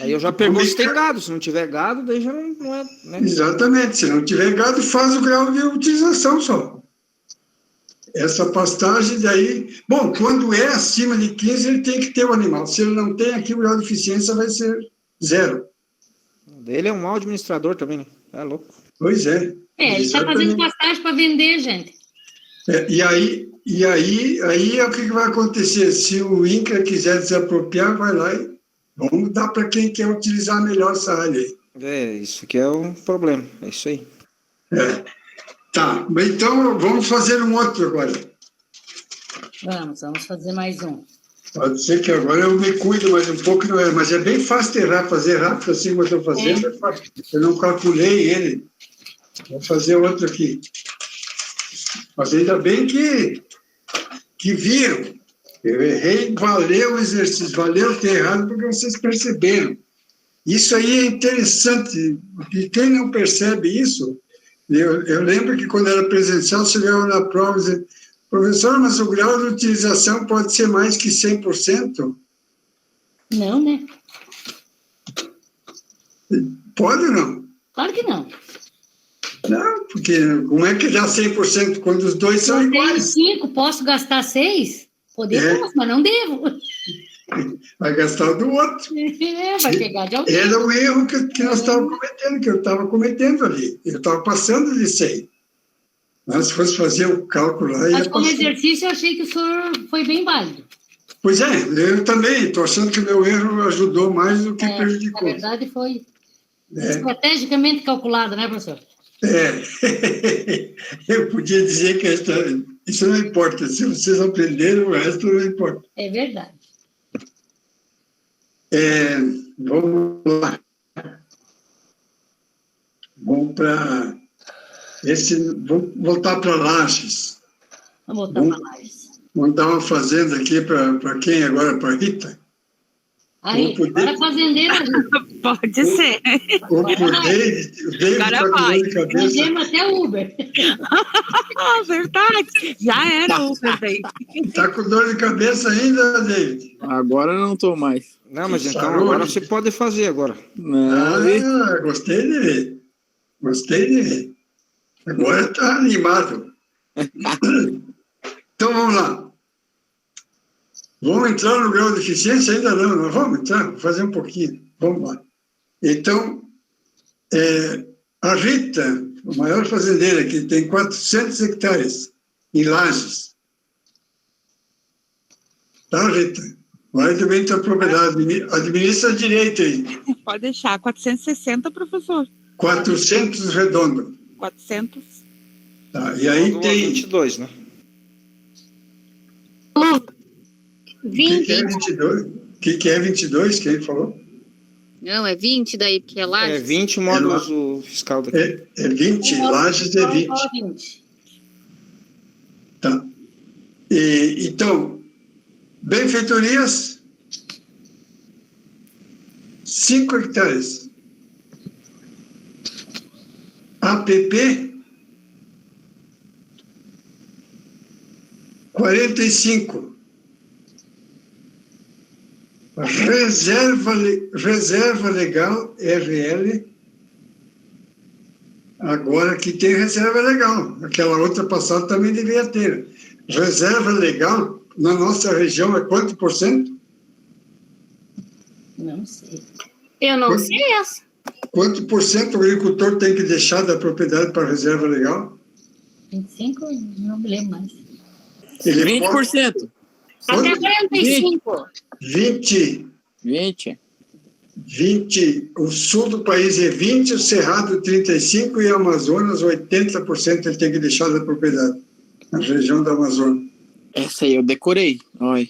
S3: Aí eu já pergunto se tem gado, se não tiver gado, daí já não é... Né?
S1: Exatamente, se não tiver gado, faz o grau de utilização só. Essa pastagem daí... Bom, quando é acima de 15, ele tem que ter o animal. Se ele não tem aqui, o grau de eficiência vai ser 0.
S3: Ele é um mau administrador também, né? É louco.
S1: Pois é.
S2: Ele está fazendo pastagem para vender, gente.
S1: E aí é o que vai acontecer? Se o INCRA quiser desapropriar, vai lá e vamos dar para quem quer utilizar melhor essa área aí.
S3: Isso que é o problema. É isso aí.
S1: Tá, então vamos fazer um outro agora.
S2: Vamos fazer mais um.
S1: Pode ser que agora eu me cuido mais um pouco, não é? Mas é bem fácil fazer rápido assim como eu estou fazendo. É fácil. Eu não calculei ele. Vou fazer outro aqui. Mas ainda bem que viram. Eu errei, valeu o exercício, valeu ter errado, porque vocês perceberam. Isso aí é interessante, porque quem não percebe isso, eu lembro que quando era presencial, chegava na prova e dizia, professor, mas o grau de utilização pode ser mais que 100%?
S2: Não, né?
S1: Pode ou não?
S2: Claro que não.
S1: Não, porque como é que dá 100% quando os dois são
S2: eu
S1: iguais?
S2: Tenho 5, posso gastar 6? Posso, mas não devo.
S1: Vai gastar do outro.
S2: Vai pegar de alguém.
S1: Era o erro que nós estávamos cometendo, que eu estava cometendo ali. Eu estava passando de 100. Mas se fosse fazer o cálculo lá...
S2: Mas como exercício, eu achei que o senhor foi bem válido.
S1: Pois é, eu também. Estou achando que o meu erro ajudou mais do que prejudicou.
S2: Na verdade, foi estrategicamente calculado, né, professor?
S1: Eu podia dizer que isso não importa. Se vocês aprenderam, o resto não importa.
S2: É verdade.
S1: Vamos lá. Vamos para... Vamos voltar para Lages.
S2: Vamos voltar para Lages.
S1: Vamos dar uma fazenda aqui para quem agora? Para a Rita?
S2: Aí, para fazendeira.
S4: Pode ser.
S1: Ou por David. O David está com dor de cabeça.
S2: Fizemos até Uber.
S4: Verdade. Já era Uber daí.
S1: Está com dor de cabeça ainda, David?
S9: Agora não estou mais.
S3: Não, mas então agora você pode fazer agora.
S1: Gostei de ver. Gostei de ver. Agora está animado. Então, vamos lá. Vamos entrar no grau de eficiência? Ainda não vamos entrar? Vou fazer um pouquinho. Vamos lá. Então, a Rita, a maior fazendeira, que tem 400 hectares em Lages. Tá, Rita? Vai também tua propriedade. Administra direito aí.
S4: Pode deixar. 460, professor.
S1: 400 redondo.
S4: 400.
S1: Tá, e aí tem...
S3: 22, né?
S7: 20.
S1: O que é 22? O que é 22? Quem falou?
S5: Não, é 20 daí, porque é Lages.
S3: É 20 módulos o fiscal daqui.
S1: É 20, Lages é 20. Tá. Então, benfeitorias, 5 hectares. APP, 45. Reserva legal, RL. Agora que tem reserva legal. Aquela outra passada também devia ter. Reserva legal, na nossa região, é quanto por cento?
S2: Não sei.
S7: Eu não sei essa.
S1: Quanto por cento o agricultor tem que deixar da propriedade para reserva legal?
S2: 25? Não me lembro mais.
S9: 20%.
S7: Até 45.
S1: 20. O sul do país é 20, o Cerrado 35 e o Amazonas 80% ele tem que deixar da propriedade. Na região da Amazônia.
S9: Essa aí eu decorei. Olha.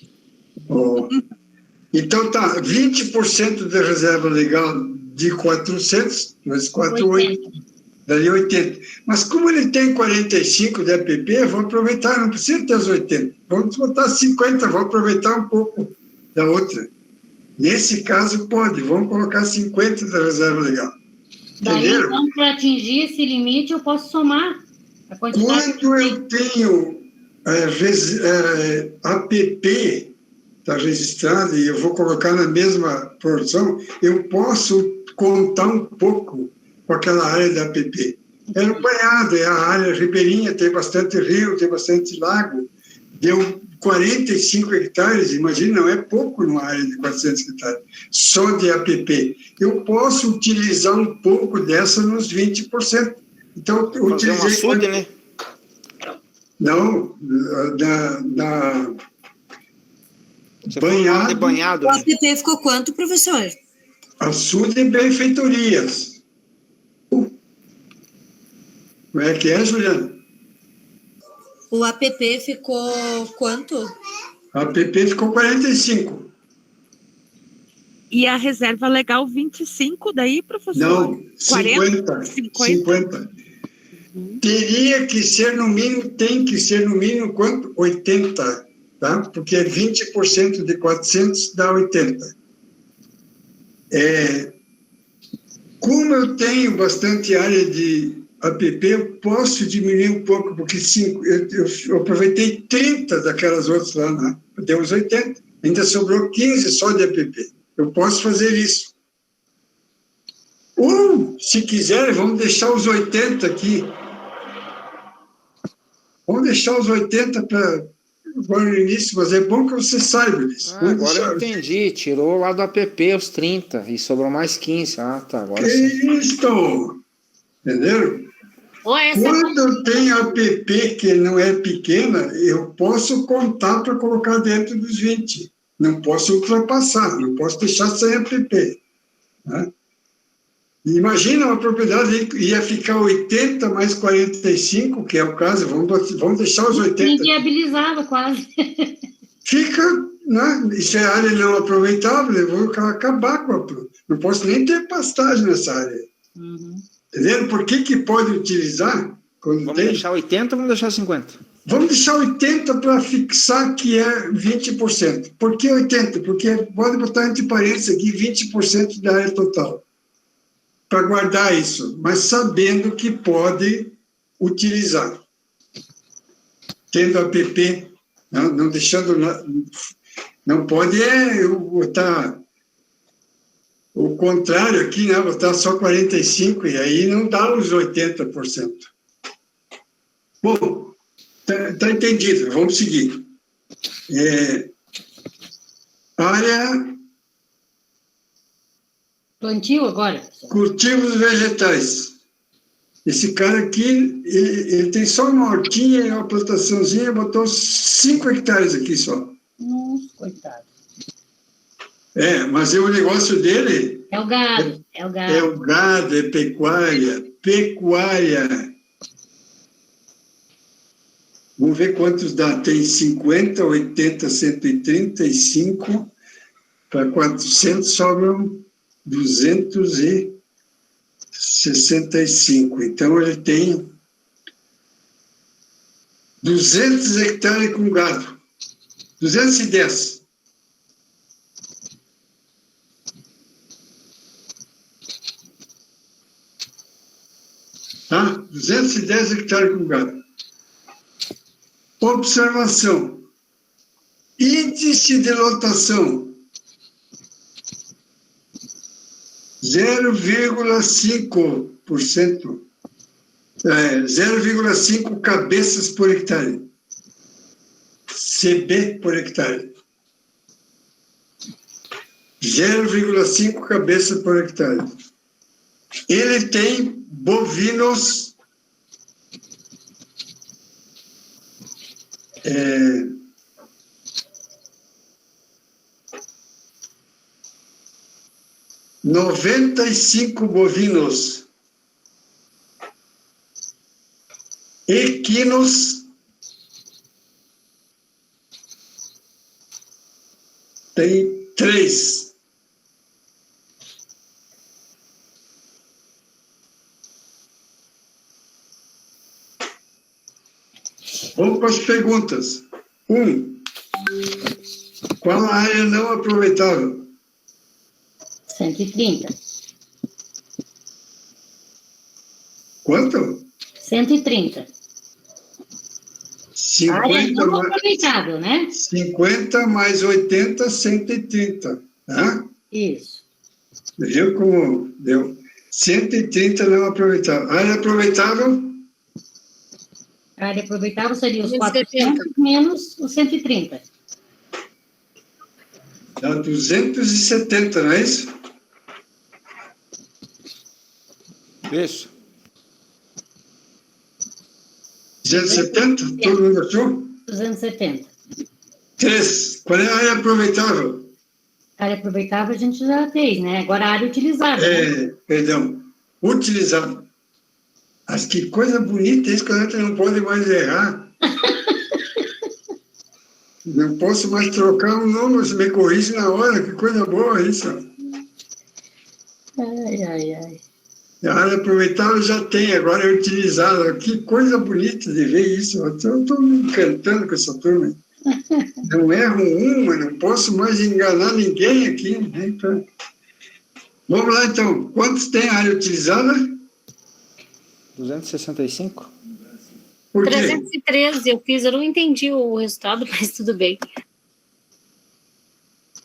S1: Oh. Então tá, 20% da reserva legal de 400, mais 48, daí 80. Mas como ele tem 45 de APP, eu vou aproveitar, não precisa ter as 80. Vamos botar 50, vou aproveitar um pouco da outra. Nesse caso, pode, vamos colocar 50 da reserva legal.
S2: Daí,
S1: Entenderam?
S2: então, para atingir esse limite, eu posso somar a quantidade.
S1: Quando eu tenho APP, está registrado, e eu vou colocar na mesma porção, eu posso contar um pouco com aquela área da APP. É no banhado, é a área ribeirinha, tem bastante rio, tem bastante lago, deu 45 hectares, imagina, não é pouco numa área de 400 hectares, só de APP. Eu posso utilizar um pouco dessa nos 20%. Então, eu utilizei...
S3: Fazer um açude, né?
S1: Não, banhado.
S6: O APP ficou quanto, professor?
S1: Açude e benfeitorias. Como é que é, Juliana?
S6: O APP ficou quanto?
S1: A APP ficou 45.
S4: E a reserva legal 25 daí, professor?
S1: Não,
S4: 40?
S1: 50. Teria que ser no mínimo, tem que ser no mínimo quanto? 80, tá? Porque 20% de 400 dá 80. Como eu tenho bastante área de APP, eu posso diminuir um pouco, porque eu aproveitei 30 daquelas outras lá, né? Deu uns 80, ainda sobrou 15 só de APP. Eu posso fazer isso. Ou, se quiser, vamos deixar os 80 aqui. Vamos deixar os 80 para agora no início, mas é bom que você saiba disso.
S3: Agora eu entendi, tirou lá do APP os 30 e sobrou mais 15. Ah, tá, agora sim.
S1: Isso! Entenderam? Quando eu tenho APP que não é pequena, eu posso contar para colocar dentro dos 20. Não posso ultrapassar, não posso deixar sem APP. Né? Imagina uma propriedade ia ficar 80 mais 45, que é o caso, vamos deixar os 80.
S2: Inviabilizava quase.
S1: Fica, né? Isso é área não aproveitável, eu vou acabar com a... Não posso nem ter pastagem nessa área.
S2: Uhum.
S1: Entendeu? Por que pode utilizar?
S3: Vamos deixar 80 ou vamos deixar 50?
S1: Vamos deixar 80 para fixar que é 20%. Por que 80? Porque pode botar entre parênteses aqui 20% da área total. Para guardar isso, mas sabendo que pode utilizar. Tendo APP, não deixando... Não pode eu botar... O contrário aqui, né? Botar só 45%, e aí não dá os 80%. Bom, tá entendido, vamos seguir. Área...
S2: Plantio agora?
S1: Cultivos vegetais. Esse cara aqui, ele tem só uma hortinha e uma plantaçãozinha, botou 5 hectares aqui só.
S2: Nossa, coitado.
S1: Mas o negócio dele...
S2: É o gado, é o gado.
S1: É o gado, é pecuária. Vamos ver quantos dá. Tem 50, 80, 135, para 400 sobram 265. Então, ele tem 200 hectares com gado. 210. Tá? 210 hectares com gado. Observação. Índice de lotação. 0,5%. 0,5 cabeças por hectare. CB por hectare. 0,5 cabeças por hectare. Ele tem bovinos 95 bovinos, equinos Tem 3. Vamos para as perguntas. 1. Qual a área não aproveitável?
S2: 130.
S1: Quanto?
S2: 130.
S1: 50
S2: área não
S1: mais,
S2: aproveitável, né?
S1: 50 mais 80, 130. Tá?
S2: Isso.
S1: Viu como deu? 130 não aproveitável. Área aproveitável?
S2: A área aproveitável seria os
S5: 270.
S2: 400 menos os 130.
S1: Dá 270, não é isso?
S3: Isso.
S1: 270? Todo mundo achou?
S2: 270.
S1: 3. Qual é a área aproveitável?
S2: A área aproveitável a gente já fez, né? Agora a área utilizada. Né?
S1: Perdão. Utilizado. Mas que coisa bonita isso que a gente não pode mais errar. Não posso mais trocar um nome, você me corrige na hora. Que coisa boa isso.
S2: Ai.
S1: A área aproveitável já tem, agora é utilizada. Que coisa bonita de ver isso. Eu estou me encantando com essa turma. Não erro uma, não posso mais enganar ninguém aqui. Né? Então, vamos lá, então. Quantos tem a área utilizada?
S3: 265?
S1: Por quê?
S7: 313 eu fiz, eu não entendi o resultado, mas tudo bem.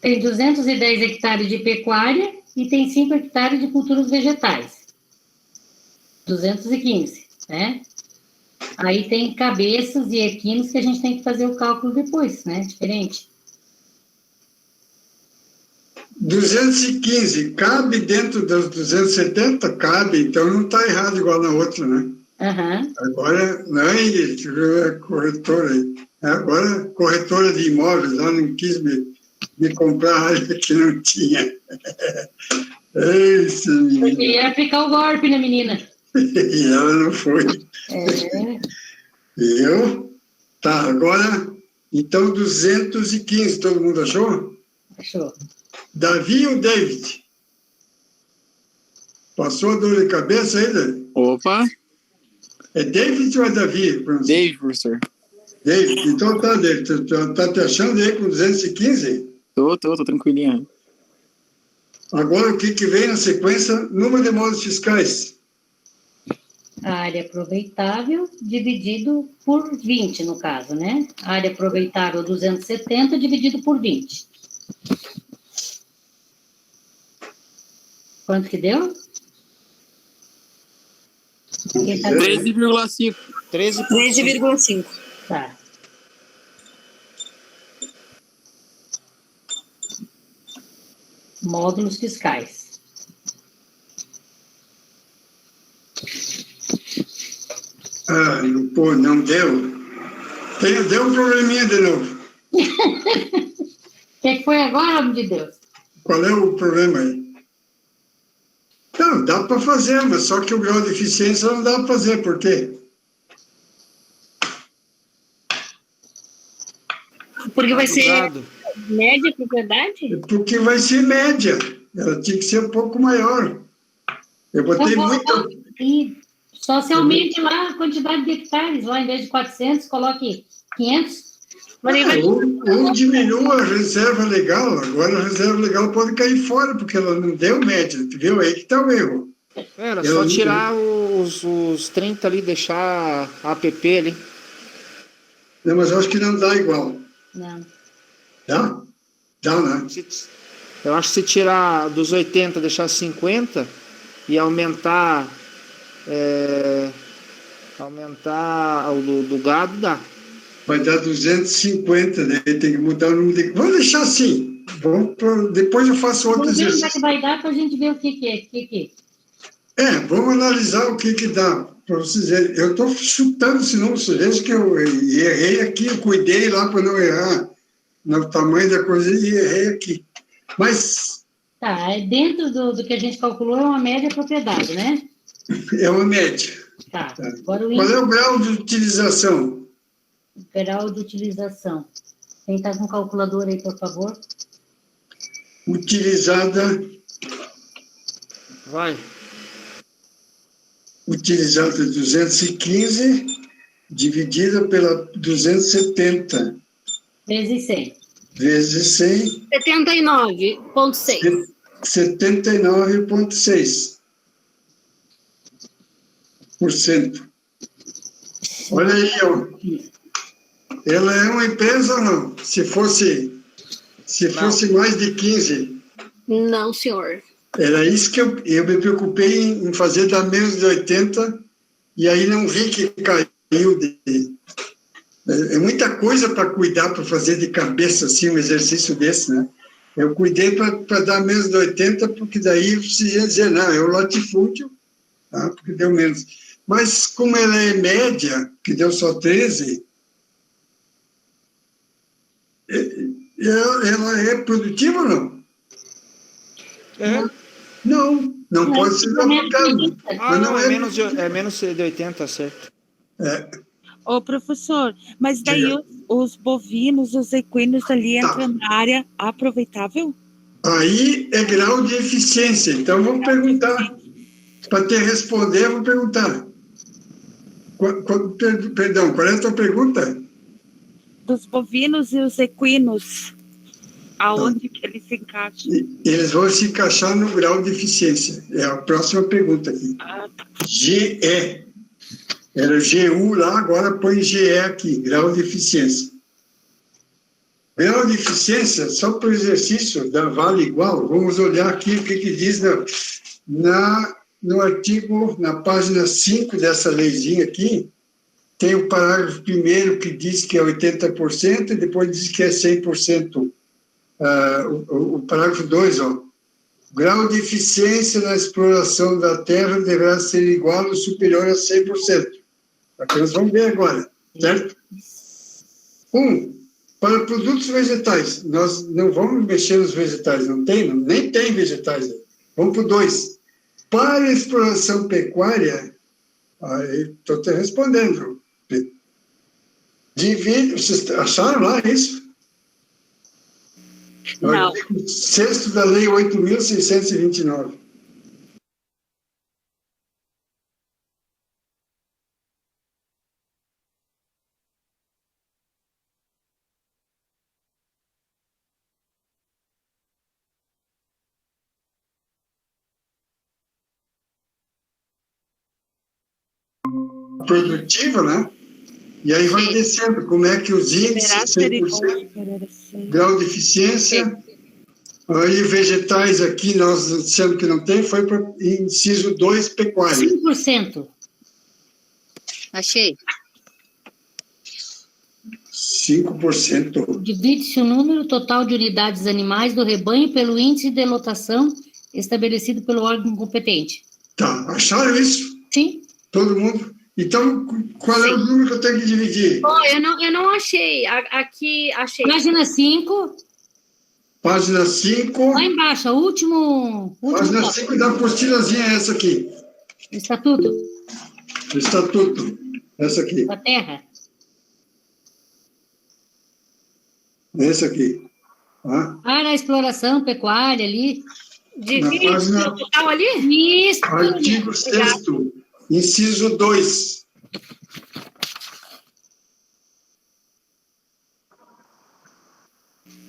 S2: Tem 210 hectares de pecuária e tem 5 hectares de culturas vegetais. 215, né? Aí tem cabeças e equinos que a gente tem que fazer o cálculo depois, né? Diferente.
S1: 215, cabe dentro dos 270? Cabe, então não está errado igual na outra, né?
S2: Aham.
S1: Agora, não é corretora aí. Agora, corretora de imóveis, lá não quis me comprar área que não tinha. Esse menino.
S2: Eu queria aplicar o golpe na menina.
S1: E ela não foi.
S2: É.
S1: Eu? Tá, agora, então 215, todo mundo achou?
S2: Achou.
S1: Davi ou David? Passou a dor de cabeça ainda?
S9: Opa,
S1: É David ou é Davi?
S9: David, professor.
S1: David, então tá, David, tu tá te achando aí com 215?
S9: Tô tranquilinho.
S1: Agora, o que vem na sequência? Número de modos fiscais.
S2: A área aproveitável dividido por 20, no caso, né? A área aproveitável 270 dividido por 20. Quanto que deu?
S9: 13,5.
S6: 13,5.
S2: Tá. Módulos fiscais.
S1: Ah, pô, não deu. Deu um probleminha de novo.
S2: O que foi agora, homem de Deus?
S1: Qual é o problema aí? Não, dá para fazer, mas só que o grau de eficiência não dá para fazer. Por quê?
S7: Porque vai ser média propriedade?
S1: Porque vai ser média. Ela tinha que ser um pouco maior. Eu botei muito...
S2: Só se aumente lá a quantidade de hectares. Lá, em vez de 400, coloque 500.
S1: Ou diminua a reserva legal. Agora a reserva legal pode cair fora, porque ela não deu média. Viu? Aí que está o erro.
S3: Era só tirar os 30 ali, deixar a APP ali.
S1: Não, mas eu acho que não dá igual.
S2: Não.
S1: Dá? Dá, né?
S3: Eu acho que se tirar dos 80, deixar 50 e aumentar o do gado, dá.
S1: Vai dar 250, né? Tem que mudar o número de... Vamos deixar assim. Depois eu faço outro exercício.
S2: Vamos ver o que vai dar para a gente ver o que é.
S1: Vamos analisar o que dá. Para vocês verem. Eu estou chutando esse número, vocês veem que eu errei aqui, eu cuidei lá para não errar no tamanho da coisa e errei aqui. Mas...
S2: Tá, dentro do que a gente calculou é uma média propriedade, né?
S1: É uma média.
S2: Tá. Agora
S1: Qual é o grau de utilização?
S2: Grau de utilização. Quem está com calculador aí, por favor?
S1: utilizada
S3: Vai.
S1: 215 dividida pela 270
S2: Vezes 100.
S1: vezes 100,
S7: 79,6.
S1: 79,6%. Olha aí, ó. Ela é uma empresa ou não? Se fosse mais de 15,
S7: Não, senhor.
S1: era isso que eu me preocupei em fazer dar menos de 80, e aí não vi que caiu é muita coisa para cuidar, para fazer de cabeça assim, um exercício desse, né? Eu cuidei para dar menos de 80, porque daí você ia dizer, não, é o latifúndio, tá? Porque deu menos. Mas como ela é média, que deu só 13, ela é produtiva ou não? Não pode ser aplicado.
S3: Ah, não, é menos de 80, certo.
S4: Ô, professor, mas daí os bovinos, os equinos ali entram na área aproveitável?
S1: Aí é grau de eficiência. Então, vamos perguntar. Para te responder, vou perguntar. Perdão, qual é a tua pergunta?
S4: Dos bovinos e os equinos, aonde que eles se encaixam?
S1: Eles vão se encaixar no grau de eficiência. É a próxima pergunta aqui. GE. Era GU lá, agora põe GE aqui, grau de eficiência. Grau de eficiência, só para o exercício da vale igual, vamos olhar aqui o que diz no artigo, na página 5 dessa leizinha aqui, tem o parágrafo primeiro que diz que é 80% e depois diz que é 100%. O parágrafo 2, ó. Grau de eficiência na exploração da terra deverá ser igual ou superior a 100%. Nós vamos ver agora, certo? 1. Para produtos vegetais, nós não vamos mexer nos vegetais, nem tem vegetais. Vamos para o 2. Para exploração pecuária, estou te respondendo. Vocês acharam lá isso?
S4: Não.
S1: Artigo 6º da Lei 8.629. Produtiva, né? E aí vai descendo, como é que os índices, 100%, grau de eficiência, aí vegetais aqui, nós dissemos que não tem, foi para inciso 2, pecuária.
S2: 5%.
S5: Achei.
S1: 5%.
S2: Divide-se o número total de unidades animais do rebanho pelo índice de lotação estabelecido pelo órgão competente.
S1: Tá, acharam isso?
S2: Sim.
S1: Todo mundo? Então, qual é o número que eu tenho que dividir?
S7: Eu não achei. Aqui, achei.
S2: Página 5.
S1: Página 5.
S2: Lá embaixo, último
S1: Página
S2: bloco.
S1: 5 da apostilazinha é essa aqui.
S2: Estatuto.
S1: Estatuto. Essa aqui.
S2: Da terra.
S1: Essa aqui.
S2: Para a exploração pecuária ali.
S7: Divide
S1: página...
S7: o total ali?
S2: Isso.
S1: Artigo 6º, inciso 2.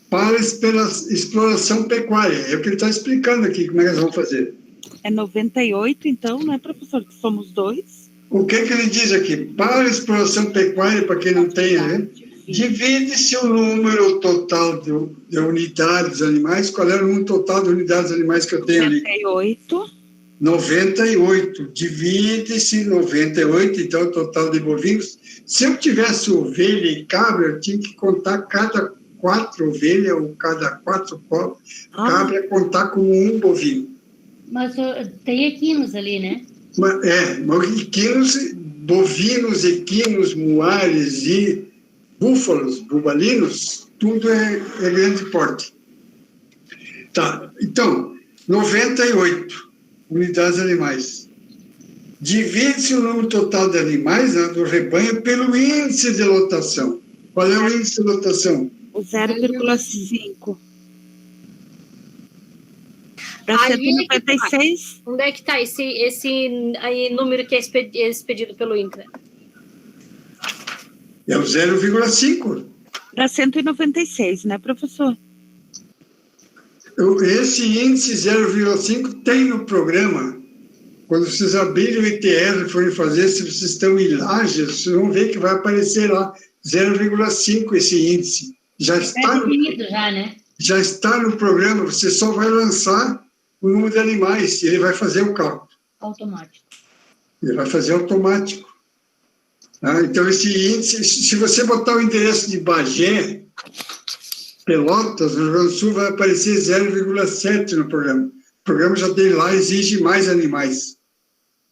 S1: Para exploração pecuária. É o que ele está explicando aqui, como é que nós vamos fazer.
S4: É 98, então, né, professor? Que somos 2.
S1: O que ele diz aqui? Para exploração pecuária, para quem não tem, né? Divide-se o número total de unidades animais. Qual era o número total de unidades animais que eu tenho ali?
S4: 98.
S1: 98. Divide-se 98, então o total de bovinos. Se eu tivesse ovelha e cabra, eu tinha que contar cada 4 ovelhas ou cada 4 cabra, contar como um bovino.
S2: Mas tem equinos ali, né?
S1: Mas equinos, bovinos, equinos, muares e búfalos, bubalinos, tudo é grande porte. Tá, então, 98 unidades animais. Divide-se o número total de animais, né, do rebanho pelo índice de lotação. Qual é o índice de lotação?
S4: O 0,5. Para 196.
S7: Onde é que está esse aí, número que é expedido pelo INCRA?
S1: É o 0,5.
S4: Para 196, né, professor?
S1: Esse índice 0,5 tem no programa. Quando vocês abrirem o ITR e forem fazer, se vocês estão em Lages, vocês vão ver que vai aparecer lá 0,5 esse índice. Já está já está no programa, você só vai lançar o número de animais, e ele vai fazer o cálculo.
S2: Automático.
S1: Ele vai fazer automático. Então, esse índice, se você botar o endereço de Bagé, Pelotas, no Rio Grande do Sul, vai aparecer 0,7 no programa. O programa já tem lá, exige mais animais.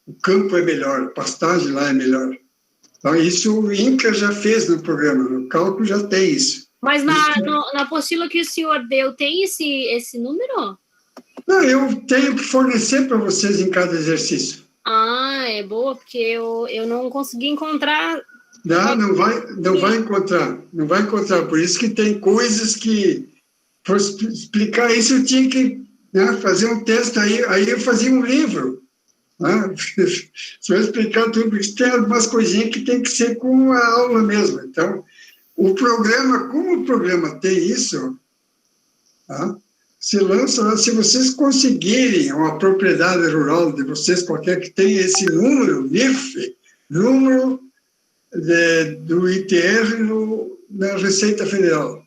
S1: O campo é melhor, a pastagem lá é melhor. Então, isso o INCRA já fez no programa, no cálculo já tem isso.
S7: Mas na apostila que o senhor deu, tem esse número?
S1: Não, eu tenho que fornecer para vocês em cada exercício.
S7: Ah, é boa, porque eu não consegui encontrar.
S1: Não vai encontrar. Não vai encontrar. Por isso que tem coisas que, para explicar isso, eu tinha que fazer um texto. Aí eu fazia um livro. Se eu explicar tudo, porque tem algumas coisinhas que tem que ser com a aula mesmo. Então, o programa, como o programa tem isso, se lança, se vocês conseguirem uma propriedade rural de vocês, qualquer que tenha esse número, NIF, número do ITR na Receita Federal.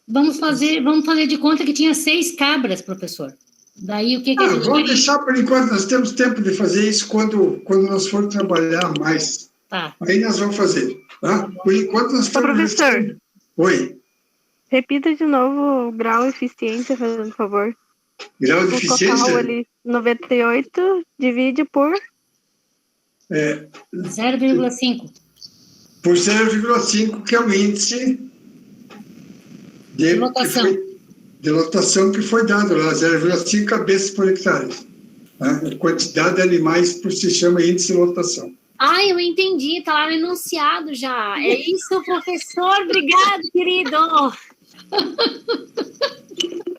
S2: Vamos fazer de conta que tinha 6 cabras, professor. Daí o que a gente
S1: vamos deixar por enquanto, nós temos tempo de fazer isso quando nós formos trabalhar mais.
S2: Tá.
S1: Aí nós vamos fazer. Tá? Por enquanto nós estamos...
S10: Professor.
S1: Oi.
S10: Repita de novo o grau de eficiência, fazendo favor.
S1: Grau de eficiência?
S10: Total ali, 98, divide por...
S2: 0,5.
S1: Por 0,5, que é o índice de lotação que foi dado lá, 0,5 cabeças por hectare. A quantidade de animais se chama índice de lotação.
S7: Ah, eu entendi, está lá no enunciado já. É isso, professor. Obrigado, querido.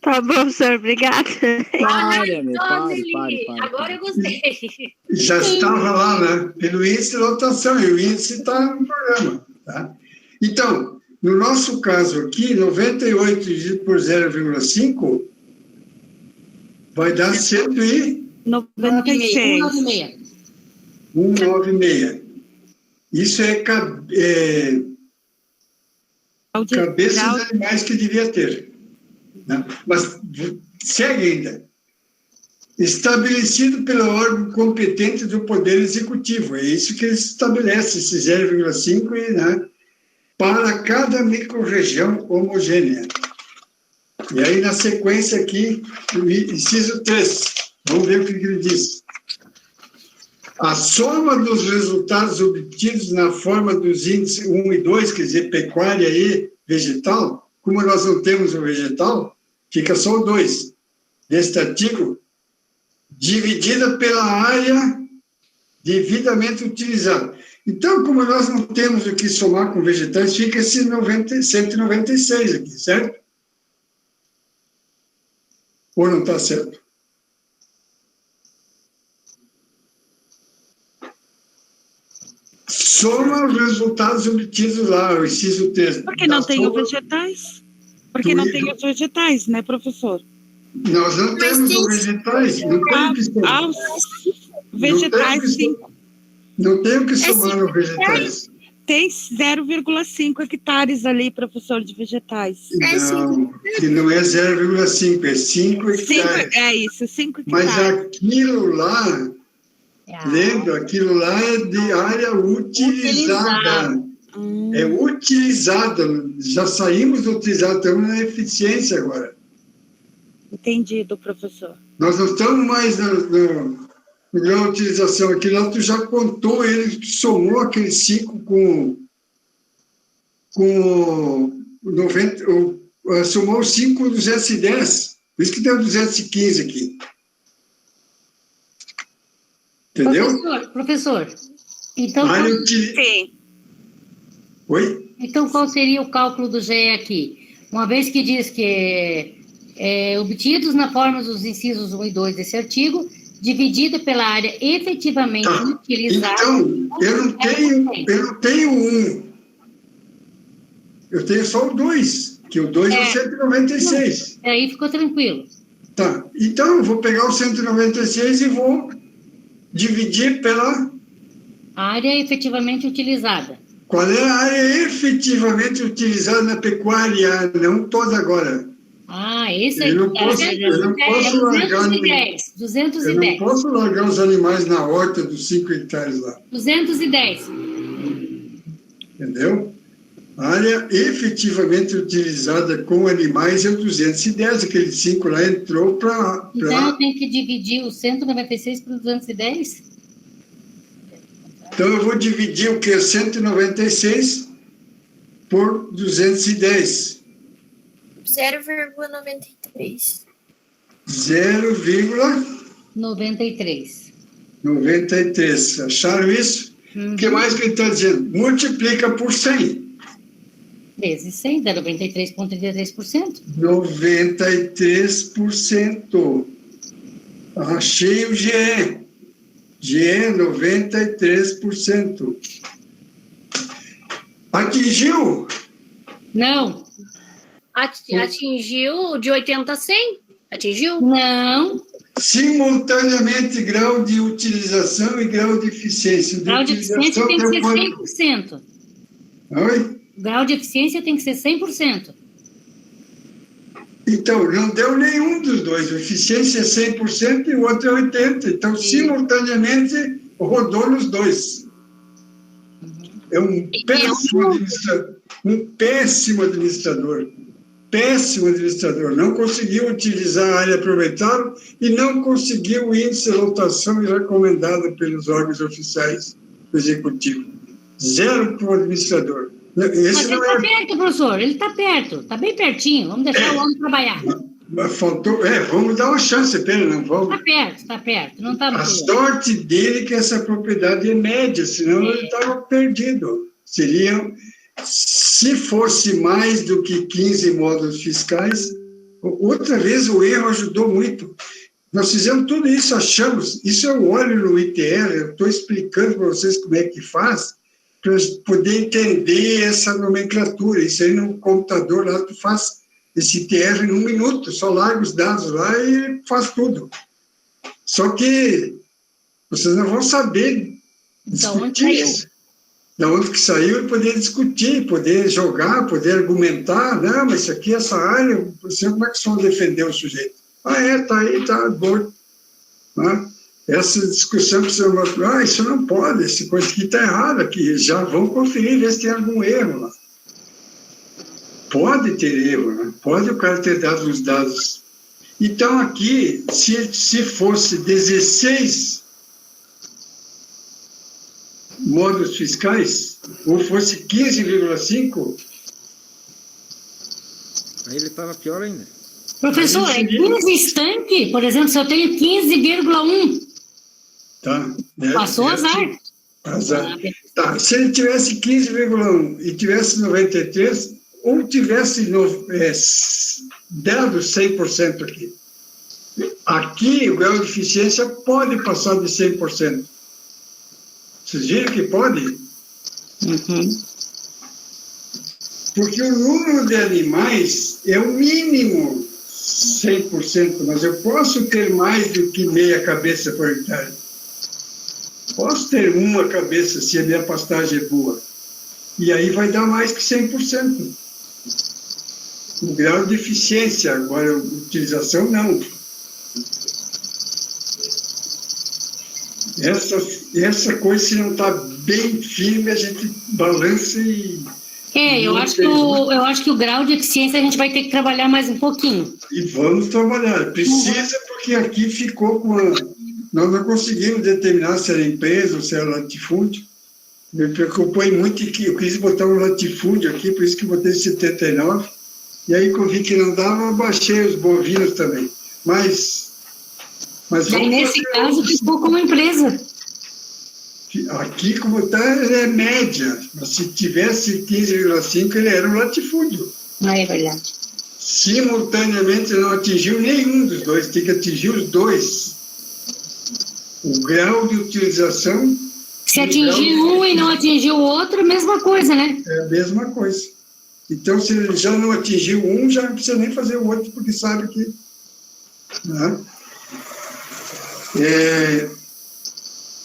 S10: Tá bom, professor, obrigada.
S9: Pare.
S7: Agora eu gostei.
S1: Já estava lá, né? Pelo índice de lotação, e o índice está no programa. Tá? Então, no nosso caso aqui, 98 dividido por 0,5 vai dar
S4: 196.
S1: 196. Isso é cabeça de animais que devia ter. Né? Mas segue ainda. Estabelecido pelo órgão competente do Poder Executivo. É isso que ele estabelece, esse 0,5, né? Para cada microrregião homogênea. E aí, na sequência aqui, inciso 3. Vamos ver o que ele diz. A soma dos resultados obtidos na forma dos índices 1 e 2, quer dizer, pecuária e vegetal, como nós não temos o vegetal, fica só o 2 deste artigo, dividida pela área devidamente utilizada. Então, como nós não temos o que somar com vegetais, fica esse 196 aqui, certo? Ou não está certo? Soma os resultados obtidos lá, o inciso 3.
S4: Porque não tem os vegetais? Porque não tem os vegetais, né, professor?
S1: Nós não temos os vegetais. Não temos que somar.
S4: Vegetais, sim.
S1: Não tem o que somar nos vegetais.
S4: Tem 0,5 hectares ali, professor, de vegetais.
S1: Não, que não é 0,5, é 5 hectares.
S4: É isso, 5 hectares.
S1: Mas aquilo lá, lembra, aquilo lá é de área utilizada. É utilizada. Já saímos do utilizado, estamos na eficiência agora.
S4: Entendido, professor.
S1: Nós não estamos mais no grau de utilização. Aquilo lá tu já contou, ele somou aqueles 5 com 90, somou os 5 com 210. Por isso que deu 215 aqui. Entendeu?
S2: Professor, então...
S4: Sim.
S1: Oi?
S2: Então, qual seria o cálculo do GE aqui? Uma vez que diz que obtidos na forma dos incisos 1 e 2 desse artigo, dividida pela área efetivamente utilizada.
S1: Então, eu não tenho 1. Eu tenho só o 2, que o 2 é o 196.
S2: Aí ficou tranquilo.
S1: Tá, então eu vou pegar o 196 e vou dividir pela...
S2: Área efetivamente utilizada.
S1: Qual é a área efetivamente utilizada na pecuária? Não toda agora.
S2: Esse aí.
S1: Eu não posso largar...
S2: 210.
S1: Eu não posso largar os animais na horta dos 5 hectares lá.
S2: 210.
S1: Entendeu? A área efetivamente utilizada com animais é o 210, aquele 5 lá entrou para...
S2: Então eu tenho que dividir o 196 por 210?
S1: Então eu vou dividir o que? 196 por 210.
S11: 0,93.
S1: 0,93. Acharam isso? O que mais que ele está dizendo? Multiplica por 100.
S2: Vezes 100 dá 93,33%.
S1: 93%. Achei o GE. GE 93%. Atingiu?
S2: Não.
S7: Atingiu de 80 a 100? Atingiu?
S2: Não.
S1: Simultaneamente, grau de utilização e grau de eficiência.
S2: Grau de eficiência tem que ser 100%.
S1: Oi?
S2: Grau de eficiência tem que ser 100%.
S1: Então, não deu nenhum dos dois. A eficiência é 100% e o outro é 80%. Então, simultaneamente, rodou nos dois. É um péssimo administrador. Um péssimo administrador. Péssimo administrador. Não conseguiu utilizar a área aproveitável e não conseguiu o índice de lotação recomendado pelos órgãos oficiais do Executivo. 0 para o administrador.
S2: Mas ele está perto, professor. Ele está perto. Está bem pertinho. Vamos deixar o homem trabalhar.
S1: Faltou... vamos dar uma chance, Pedro. Não vamos...
S2: Está perto. Não está
S1: A sorte dele é que essa propriedade é média, senão ele estava perdido. Se fosse mais do que 15 módulos fiscais, outra vez o erro ajudou muito. Nós fizemos tudo isso, achamos, isso eu olho no ITR, eu estou explicando para vocês como é que faz, para poder entender essa nomenclatura. Isso aí no computador lá, tu faz esse ITR em 1 minuto, só larga os dados lá e faz tudo. Só que vocês não vão saber discutir isso. Da onde que saiu e poder discutir, poder jogar, poder argumentar. Não, mas isso aqui, essa área, você, como é que só defender o sujeito? Tá aí, tá bom. Essa discussão que você vai, isso não pode, essa coisa aqui está errada, aqui. Já vão conferir, ver se tem algum erro lá. Pode ter erro, né? Pode o cara ter dado os dados. Então, aqui, se fosse 16 módulos fiscais, ou fosse 15,5...
S3: Aí ele estava pior ainda.
S2: Professor, é 15 estanque? Por exemplo, se eu tenho 15,1...
S1: Tá.
S2: Passou azar.
S1: Tá, se ele tivesse 15,1 e tivesse 93, ou tivesse dado 100% aqui. Aqui, o grau de eficiência pode passar de 100%. Vocês viram que pode?
S2: Uhum.
S1: Porque o número de animais é o mínimo 100%, mas eu posso ter mais do que meia cabeça por hectare. Posso ter uma cabeça se a minha pastagem é boa. E aí vai dar mais que 100%. O grau de eficiência, agora a utilização não. Essa coisa, se não está bem firme, a gente balança e...
S2: eu acho que o grau de eficiência a gente vai ter que trabalhar mais um pouquinho.
S1: E vamos trabalhar. Precisa, porque aqui ficou com a... Nós não conseguimos determinar se era empresa ou se era latifúndio. Me preocupei muito que eu quis botar um latifúndio aqui, por isso que botei 79. E aí, quando vi que não dava, eu baixei os bovinos também. Mas
S2: aí, nesse caso, ficou como empresa.
S1: Aqui, como está, ele é média. Mas se tivesse 15,5, ele era um latifúndio.
S2: É verdade.
S1: simultaneamente não atingiu nenhum dos dois, tem que atingir os dois. O grau de utilização...
S2: Se atingir um e não atingir o outro, é a mesma coisa, né?
S1: É a mesma coisa. Então, se ele já não atingiu um, já não precisa nem fazer o outro, porque sabe que... Né?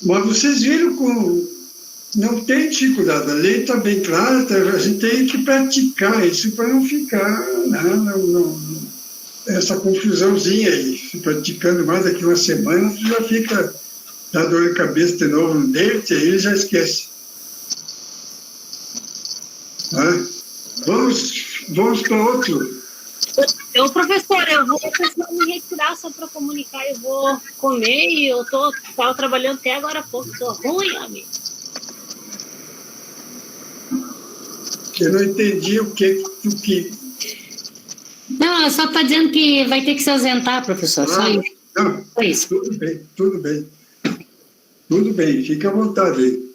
S1: Mas vocês viram como não tem dificuldade, a lei está bem clara, a gente tem que praticar isso para não ficar essa confusãozinha aí. Se praticando mais daqui uma semana, você já fica, dá dor de cabeça de novo no dente, aí ele já esquece. Vamos para outro.
S7: Professor, eu vou precisar me retirar só para comunicar, eu vou comer e eu estava trabalhando até agora há pouco, estou ruim, amigo.
S1: Eu não entendi o que...
S2: Não, só está dizendo que vai ter que se ausentar, professor, só isso.
S1: Não,
S2: só isso.
S1: Tudo bem, fica à vontade aí.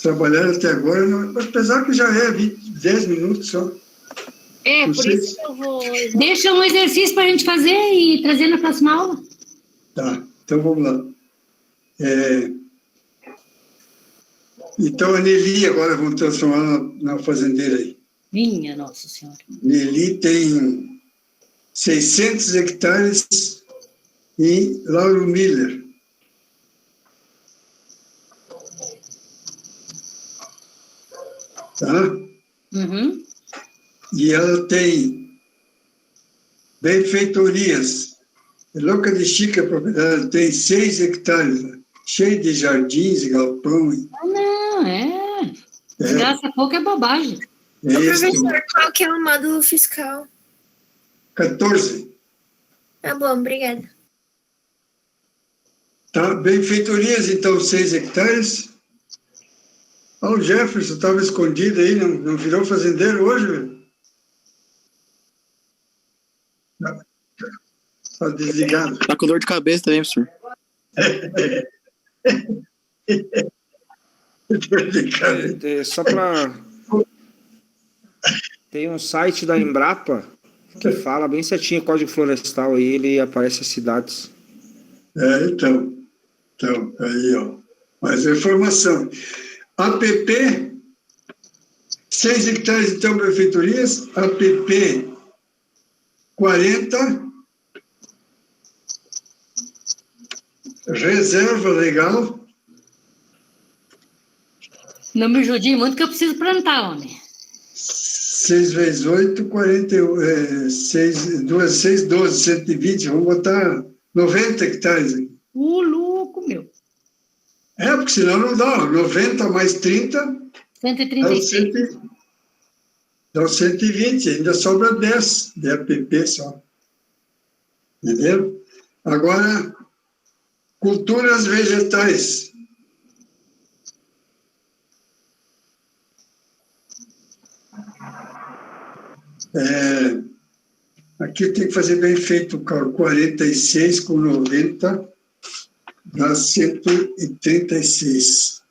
S1: Trabalhar até agora, apesar que já é 10 minutos só.
S7: Por isso que eu vou...
S2: Deixa um exercício para a gente fazer e trazer na próxima aula.
S1: Tá, então vamos lá. Então a Nelly agora vamos transformar na fazendeira aí.
S2: Minha Nossa Senhora.
S1: Nelly tem 600 hectares em Lauro Miller. Tá?
S2: Uhum.
S1: E ela tem benfeitorias. Louca de Chica, a propriedade, tem 6 hectares, cheio de jardins e galpão.
S2: Não, desgraça pouco é bobagem.
S11: Professor, qual que é o módulo fiscal?
S1: 14.
S11: Tá bom, obrigada.
S1: Tá, benfeitorias, então, 6 hectares. O Jefferson estava escondido aí, não virou fazendeiro hoje, velho? Está desligado.
S9: Tá com dor de cabeça também, professor.
S3: Só para... Tem um site da Embrapa que fala bem certinho o Código Florestal, aí ele aparece as cidades.
S1: Então, aí, ó. Mais informação. APP, 6 hectares, então, benfeitorias. APP, 40. Reserva legal.
S2: Não me judia muito que eu preciso plantar, homem.
S1: 6 vezes 8, 41. 6, 12, 120. Vamos botar 90 hectares aqui.
S2: Louco, meu.
S1: Porque senão não dá. 90 mais 30...
S2: 135.
S1: Dá 120. Ainda sobra 10 de APP só. Entendeu? Agora, culturas vegetais. Aqui tem que fazer bem feito o cálculo. 46 com 90 dá 136.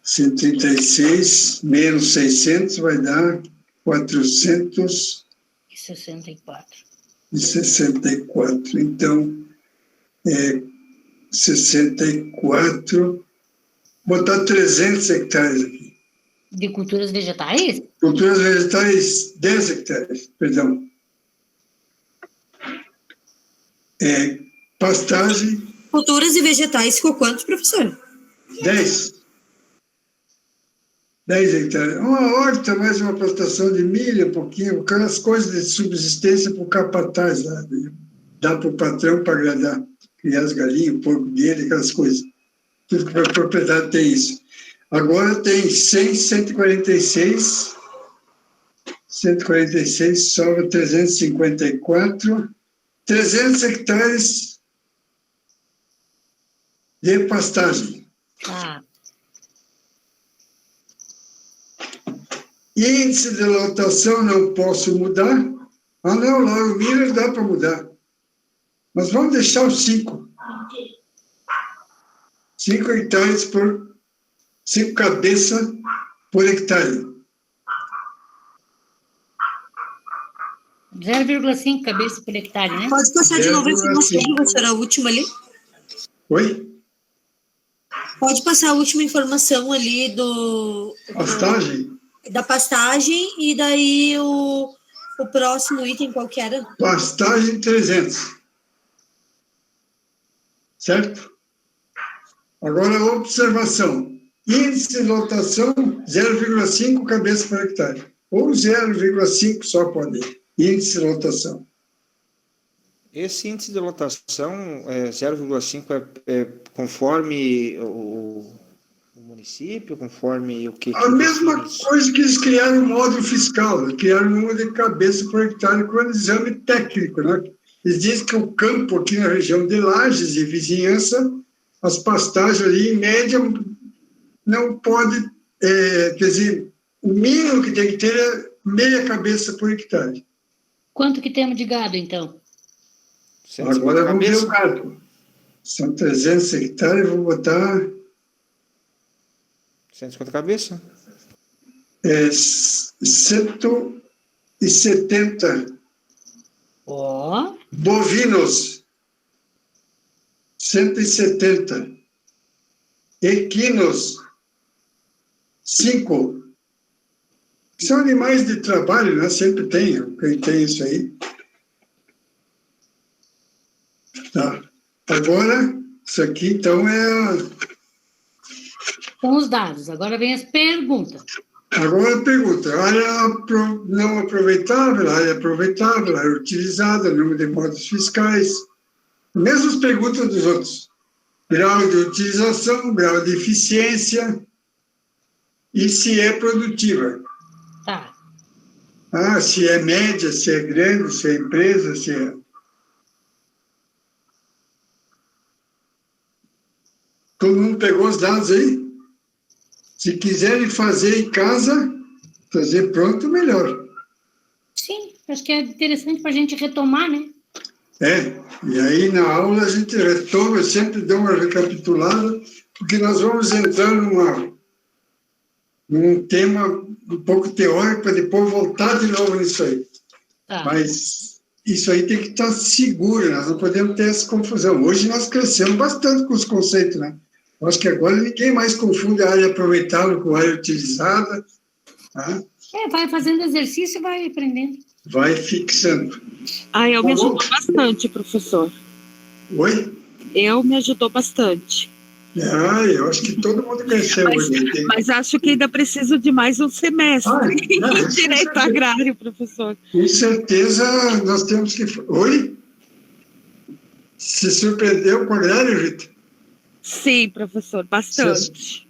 S1: 136 menos 600 vai dar 464. Então, 64. Botar 300 hectares aqui.
S2: De culturas vegetais?
S1: Culturas vegetais, 10 hectares, perdão. Pastagem.
S6: Culturas e vegetais ficou quantos, professor?
S1: 10 hectares. Uma horta, mais uma plantação de milho, um pouquinho, aquelas coisas de subsistência para o capataz, lá, dá para o patrão para agradar, criar as galinhas, o porco dele, aquelas coisas. Tudo que a propriedade tem isso. Agora tem 146, sobra 354, 300 hectares de pastagem. Índice de lotação não posso mudar. Não, Lauro Miller dá para mudar. Mas vamos deixar os 5. 5 hectares por 5 cabeças por hectare.
S2: 0,5 cabeça por hectare, né?
S6: Pode passar de novo a informação, professora, a última ali?
S1: Oi?
S6: Pode passar a última informação ali
S1: Pastagem?
S6: Da pastagem e daí o próximo item, qual que era?
S1: Pastagem 300. Certo? Agora, a observação. Índice de lotação, 0,5 cabeça por hectare. Ou 0,5 só pode ir. Índice de lotação.
S3: Esse índice de lotação, 0,5 é conforme o município, conforme o que...
S1: A mesma coisa que eles criaram o módulo fiscal, criaram o número de cabeça por hectare com exame técnico, né? Eles dizem que o campo aqui na região de Lages e vizinhança, as pastagens ali, em média, não pode, quer dizer, o mínimo que tem que ter é meia cabeça por hectare.
S2: Quanto que temos de gado, então?
S1: Agora vamos ver o gado. São 300 hectares, vou botar...
S3: 150 cabeças?
S1: 170.
S2: Ó.
S1: Bovinos. 170. Equinos. 5. São animais de trabalho, né? Sempre tem, quem tem isso aí. Tá. Agora, isso aqui, então,
S2: Com os dados. Agora vem as perguntas.
S1: Agora a pergunta. Área não aproveitável, área aproveitável, área utilizada, número de modos fiscais. Mesmas perguntas dos outros. Grau de utilização, grau de eficiência e se é produtiva.
S2: Tá.
S1: Se é média, se é grande, se é empresa, se é... Todo mundo pegou os dados aí? Se quiserem fazer em casa, fazer pronto, melhor.
S2: Sim, acho que é interessante para a gente retomar, né?
S1: E aí na aula a gente retoma, eu sempre dou uma recapitulada, porque nós vamos entrar num tema um pouco teórico, para depois voltar de novo nisso aí.
S2: Tá.
S1: Mas isso aí tem que estar seguro, nós não podemos ter essa confusão. Hoje nós crescemos bastante com os conceitos, né? Eu acho que agora ninguém mais confunde a área aproveitável com a área utilizada. Tá?
S2: Vai fazendo exercício e vai aprendendo.
S1: Vai fixando.
S4: Eu me ajudou bastante, professor.
S1: Oi?
S4: Me ajudou bastante.
S1: Eu acho que todo mundo cresceu hoje.
S4: Mas acho que ainda preciso de mais um semestre em direito agrário, professor.
S1: Com certeza nós temos que... Oi? Se surpreendeu com a agrário, Rita?
S4: Sim, professor, bastante.